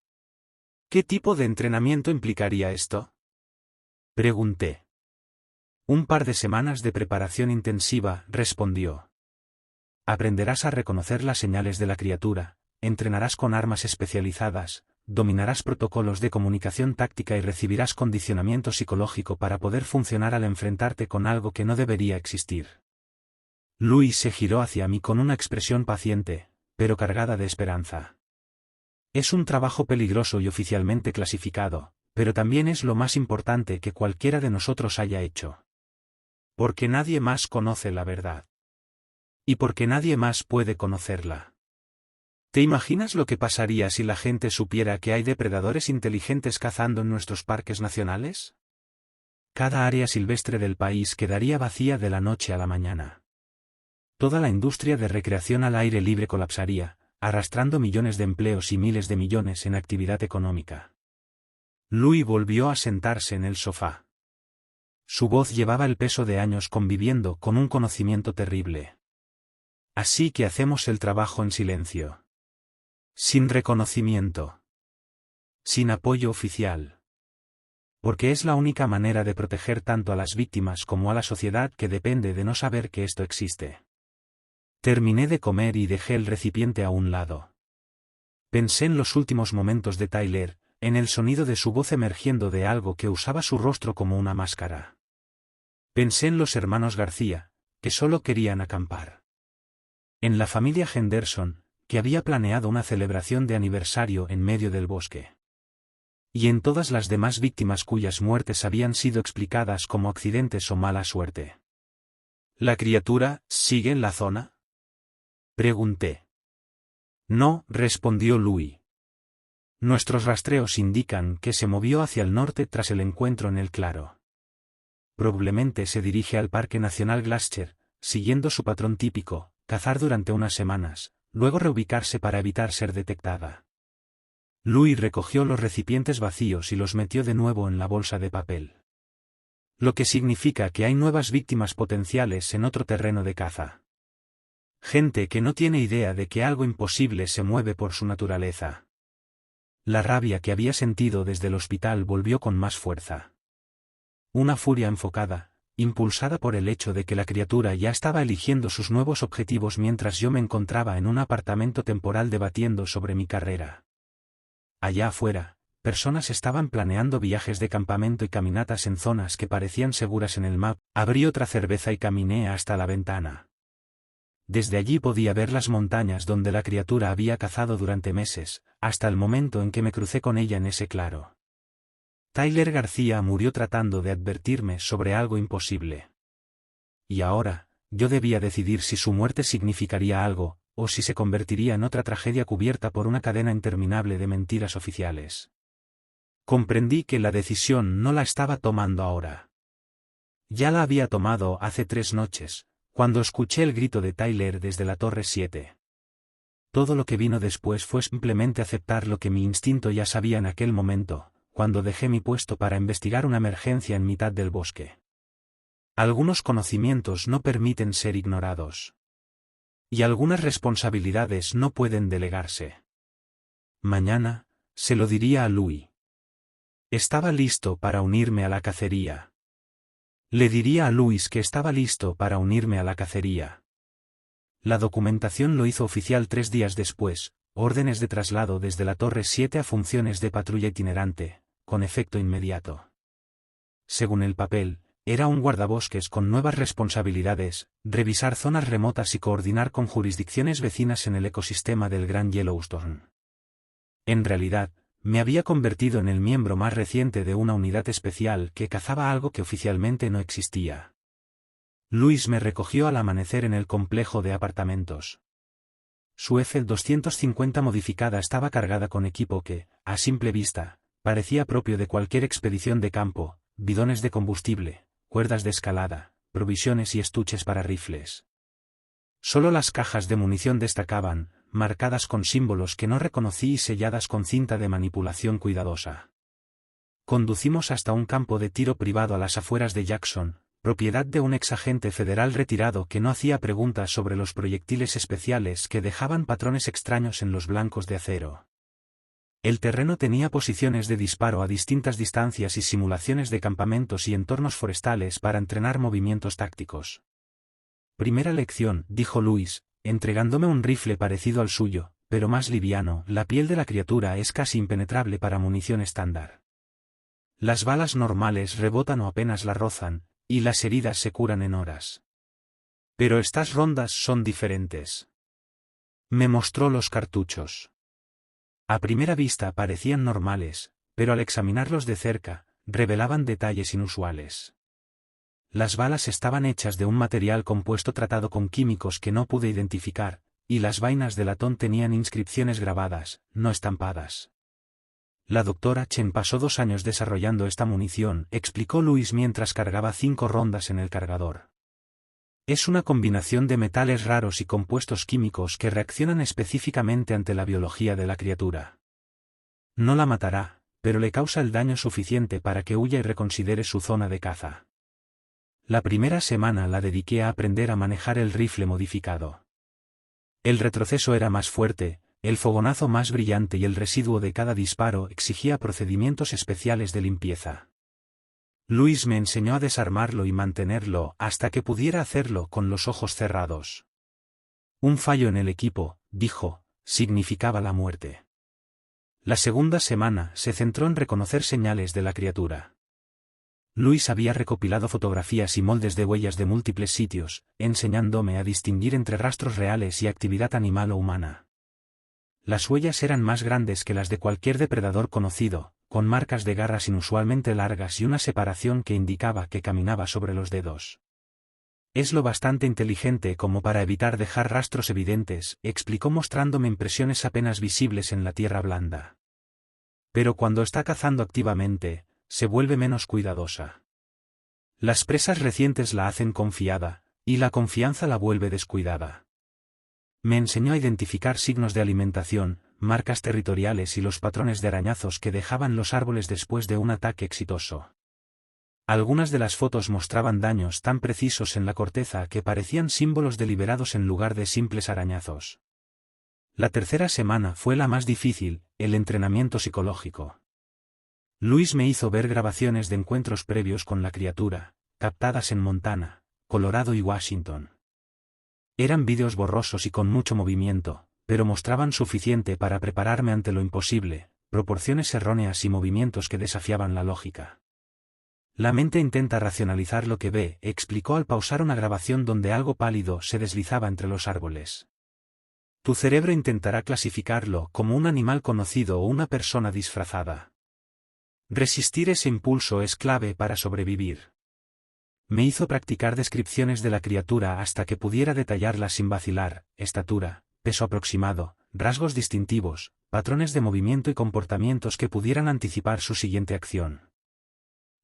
¿Qué tipo de entrenamiento implicaría esto?, pregunté. 1 par de semanas de preparación intensiva, respondió. Aprenderás a reconocer las señales de la criatura, entrenarás con armas especializadas, dominarás protocolos de comunicación táctica y recibirás condicionamiento psicológico para poder funcionar al enfrentarte con algo que no debería existir. Louis se giró hacia mí con una expresión paciente, pero cargada de esperanza. Es un trabajo peligroso y oficialmente clasificado, pero también es lo más importante que cualquiera de nosotros haya hecho. Porque nadie más conoce la verdad. Y porque nadie más puede conocerla. ¿Te imaginas lo que pasaría si la gente supiera que hay depredadores inteligentes cazando en nuestros parques nacionales? Cada área silvestre del país quedaría vacía de la noche a la mañana. Toda la industria de recreación al aire libre colapsaría, arrastrando millones de empleos y miles de millones en actividad económica. Louis volvió a sentarse en el sofá. Su voz llevaba el peso de años conviviendo con un conocimiento terrible. Así que hacemos el trabajo en silencio. Sin reconocimiento. Sin apoyo oficial. Porque es la única manera de proteger tanto a las víctimas como a la sociedad que depende de no saber que esto existe. Terminé de comer y dejé el recipiente a un lado. Pensé en los últimos momentos de Tyler, en el sonido de su voz emergiendo de algo que usaba su rostro como una máscara. Pensé en los hermanos García, que solo querían acampar. En la familia Henderson, que había planeado una celebración de aniversario en medio del bosque. Y en todas las demás víctimas cuyas muertes habían sido explicadas como accidentes o mala suerte. ¿La criatura sigue en la zona?, pregunté. No, respondió Louis. Nuestros rastreos indican que se movió hacia el norte tras el encuentro en el claro. Probablemente se dirige al Parque Nacional Glacier, siguiendo su patrón típico, cazar durante unas semanas, luego reubicarse para evitar ser detectada. Louis recogió los recipientes vacíos y los metió de nuevo en la bolsa de papel. Lo que significa que hay nuevas víctimas potenciales en otro terreno de caza. Gente que no tiene idea de que algo imposible se mueve por su naturaleza. La rabia que había sentido desde el hospital volvió con más fuerza. Una furia enfocada, impulsada por el hecho de que la criatura ya estaba eligiendo sus nuevos objetivos mientras yo me encontraba en un apartamento temporal debatiendo sobre mi carrera. Allá afuera, personas estaban planeando viajes de campamento y caminatas en zonas que parecían seguras en el mapa. Abrí otra cerveza y caminé hasta la ventana. Desde allí podía ver las montañas donde la criatura había cazado durante meses, hasta el momento en que me crucé con ella en ese claro. Tyler García murió tratando de advertirme sobre algo imposible. Y ahora, yo debía decidir si su muerte significaría algo, o si se convertiría en otra tragedia cubierta por una cadena interminable de mentiras oficiales. Comprendí que la decisión no la estaba tomando ahora. Ya la había tomado hace 3 noches, cuando escuché el grito de Tyler desde la Torre 7. Todo lo que vino después fue simplemente aceptar lo que mi instinto ya sabía en aquel momento, cuando dejé mi puesto para investigar una emergencia en mitad del bosque. Algunos conocimientos no permiten ser ignorados. Y algunas responsabilidades no pueden delegarse. Mañana, se lo diría a Louis. Estaba listo para unirme a la cacería. Le diría a Louis que estaba listo para unirme a la cacería. La documentación lo hizo oficial 3 días después, órdenes de traslado desde la Torre 7 a funciones de patrulla itinerante, con efecto inmediato. Según el papel, era un guardabosques con nuevas responsabilidades, revisar zonas remotas y coordinar con jurisdicciones vecinas en el ecosistema del Gran Yellowstone. En realidad, me había convertido en el miembro más reciente de una unidad especial que cazaba algo que oficialmente no existía. Luis me recogió al amanecer en el complejo de apartamentos. Su F-250 modificada estaba cargada con equipo que, a simple vista, parecía propio de cualquier expedición de campo: bidones de combustible, cuerdas de escalada, provisiones y estuches para rifles. Solo las cajas de munición destacaban, marcadas con símbolos que no reconocí y selladas con cinta de manipulación cuidadosa. Conducimos hasta un campo de tiro privado a las afueras de Jackson, propiedad de un exagente federal retirado que no hacía preguntas sobre los proyectiles especiales que dejaban patrones extraños en los blancos de acero. El terreno tenía posiciones de disparo a distintas distancias y simulaciones de campamentos y entornos forestales para entrenar movimientos tácticos. Primera lección, dijo Luis, entregándome un rifle parecido al suyo, pero más liviano. La piel de la criatura es casi impenetrable para munición estándar. Las balas normales rebotan o apenas la rozan, y las heridas se curan en horas. Pero estas rondas son diferentes. Me mostró los cartuchos. A primera vista parecían normales, pero al examinarlos de cerca, revelaban detalles inusuales. Las balas estaban hechas de un material compuesto tratado con químicos que no pude identificar, y las vainas de latón tenían inscripciones grabadas, no estampadas. La doctora Chen pasó 2 años desarrollando esta munición, explicó Luis mientras cargaba 5 rondas en el cargador. Es una combinación de metales raros y compuestos químicos que reaccionan específicamente ante la biología de la criatura. No la matará, pero le causa el daño suficiente para que huya y reconsidere su zona de caza. La primera semana la dediqué a aprender a manejar el rifle modificado. El retroceso era más fuerte, el fogonazo más brillante y el residuo de cada disparo exigía procedimientos especiales de limpieza. Luis me enseñó a desarmarlo y mantenerlo hasta que pudiera hacerlo con los ojos cerrados. Un fallo en el equipo, dijo, significaba la muerte. La segunda semana se centró en reconocer señales de la criatura. Luis había recopilado fotografías y moldes de huellas de múltiples sitios, enseñándome a distinguir entre rastros reales y actividad animal o humana. Las huellas eran más grandes que las de cualquier depredador conocido, con marcas de garras inusualmente largas y una separación que indicaba que caminaba sobre los dedos. Es lo bastante inteligente como para evitar dejar rastros evidentes, explicó mostrándome impresiones apenas visibles en la tierra blanda. Pero cuando está cazando activamente, se vuelve menos cuidadosa. Las presas recientes la hacen confiada, y la confianza la vuelve descuidada. Me enseñó a identificar signos de alimentación, marcas territoriales y los patrones de arañazos que dejaban los árboles después de un ataque exitoso. Algunas de las fotos mostraban daños tan precisos en la corteza que parecían símbolos deliberados en lugar de simples arañazos. La tercera semana fue la más difícil, el entrenamiento psicológico. Luis me hizo ver grabaciones de encuentros previos con la criatura, captadas en Montana, Colorado y Washington. Eran vídeos borrosos y con mucho movimiento, pero mostraban suficiente para prepararme ante lo imposible, proporciones erróneas y movimientos que desafiaban la lógica. La mente intenta racionalizar lo que ve, explicó al pausar una grabación donde algo pálido se deslizaba entre los árboles. Tu cerebro intentará clasificarlo como un animal conocido o una persona disfrazada. Resistir ese impulso es clave para sobrevivir. Me hizo practicar descripciones de la criatura hasta que pudiera detallarla sin vacilar: estatura, peso aproximado, rasgos distintivos, patrones de movimiento y comportamientos que pudieran anticipar su siguiente acción.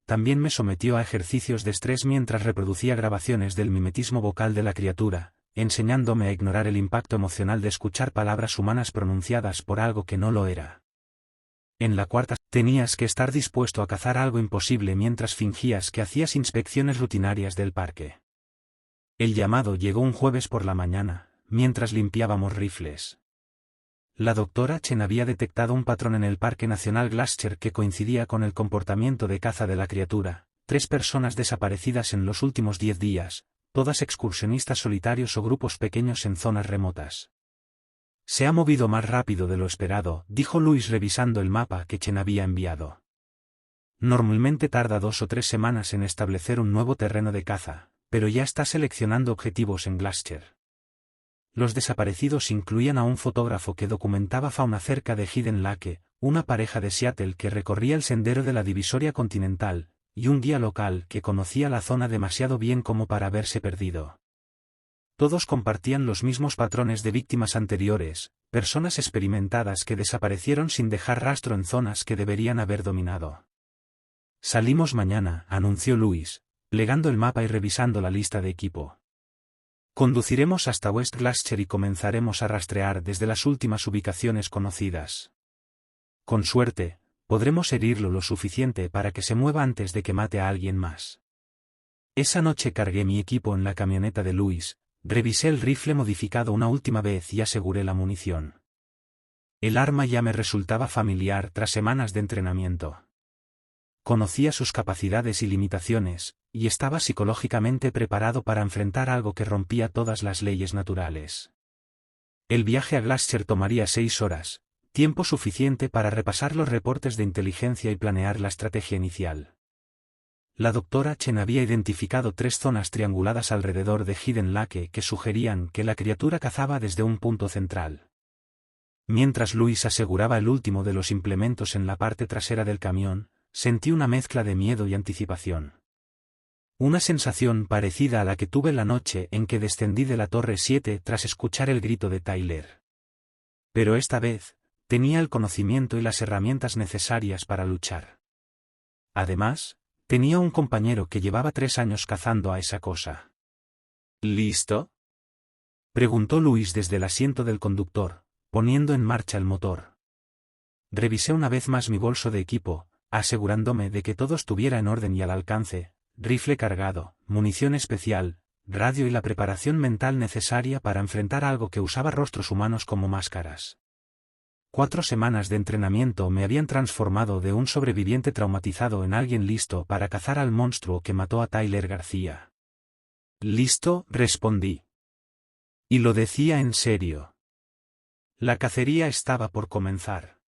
También me sometió a ejercicios de estrés mientras reproducía grabaciones del mimetismo vocal de la criatura, enseñándome a ignorar el impacto emocional de escuchar palabras humanas pronunciadas por algo que no lo era. En la cuarta, tenías que estar dispuesto a cazar algo imposible mientras fingías que hacías inspecciones rutinarias del parque. El llamado llegó un jueves por la mañana, mientras limpiábamos rifles. La doctora Chen había detectado un patrón en el Parque Nacional Glacier que coincidía con el comportamiento de caza de la criatura: 3 personas desaparecidas en los últimos 10 días, todas excursionistas solitarios o grupos pequeños en zonas remotas. Se ha movido más rápido de lo esperado, dijo Luis revisando el mapa que Chen había enviado. Normalmente tarda 2 o 3 semanas en establecer un nuevo terreno de caza, pero ya está seleccionando objetivos en Glacier. Los desaparecidos incluían a un fotógrafo que documentaba fauna cerca de Hidden Lake, una pareja de Seattle que recorría el sendero de la divisoria continental, y un guía local que conocía la zona demasiado bien como para haberse perdido. Todos compartían los mismos patrones de víctimas anteriores, personas experimentadas que desaparecieron sin dejar rastro en zonas que deberían haber dominado. Salimos mañana, anunció Louis, plegando el mapa y revisando la lista de equipo. Conduciremos hasta West Glacier y comenzaremos a rastrear desde las últimas ubicaciones conocidas. Con suerte, podremos herirlo lo suficiente para que se mueva antes de que mate a alguien más. Esa noche cargué mi equipo en la camioneta de Louis, revisé el rifle modificado una última vez y aseguré la munición. El arma ya me resultaba familiar tras semanas de entrenamiento. Conocía sus capacidades y limitaciones, y estaba psicológicamente preparado para enfrentar algo que rompía todas las leyes naturales. El viaje a Glacier tomaría 6 horas, tiempo suficiente para repasar los reportes de inteligencia y planear la estrategia inicial. La doctora Chen había identificado 3 zonas trianguladas alrededor de Hidden Lake que sugerían que la criatura cazaba desde un punto central. Mientras Louis aseguraba el último de los implementos en la parte trasera del camión, sentí una mezcla de miedo y anticipación. Una sensación parecida a la que tuve la noche en que descendí de la Torre 7 tras escuchar el grito de Tyler. Pero esta vez, tenía el conocimiento y las herramientas necesarias para luchar. Además, tenía un compañero que llevaba 3 años cazando a esa cosa. ¿Listo?, preguntó Louis desde el asiento del conductor, poniendo en marcha el motor. Revisé una vez más mi bolso de equipo, asegurándome de que todo estuviera en orden y al alcance: rifle cargado, munición especial, radio y la preparación mental necesaria para enfrentar algo que usaba rostros humanos como máscaras. 4 semanas de entrenamiento me habían transformado de un sobreviviente traumatizado en alguien listo para cazar al monstruo que mató a Tyler García. «¿Listo?», respondí. Y lo decía en serio. La cacería estaba por comenzar.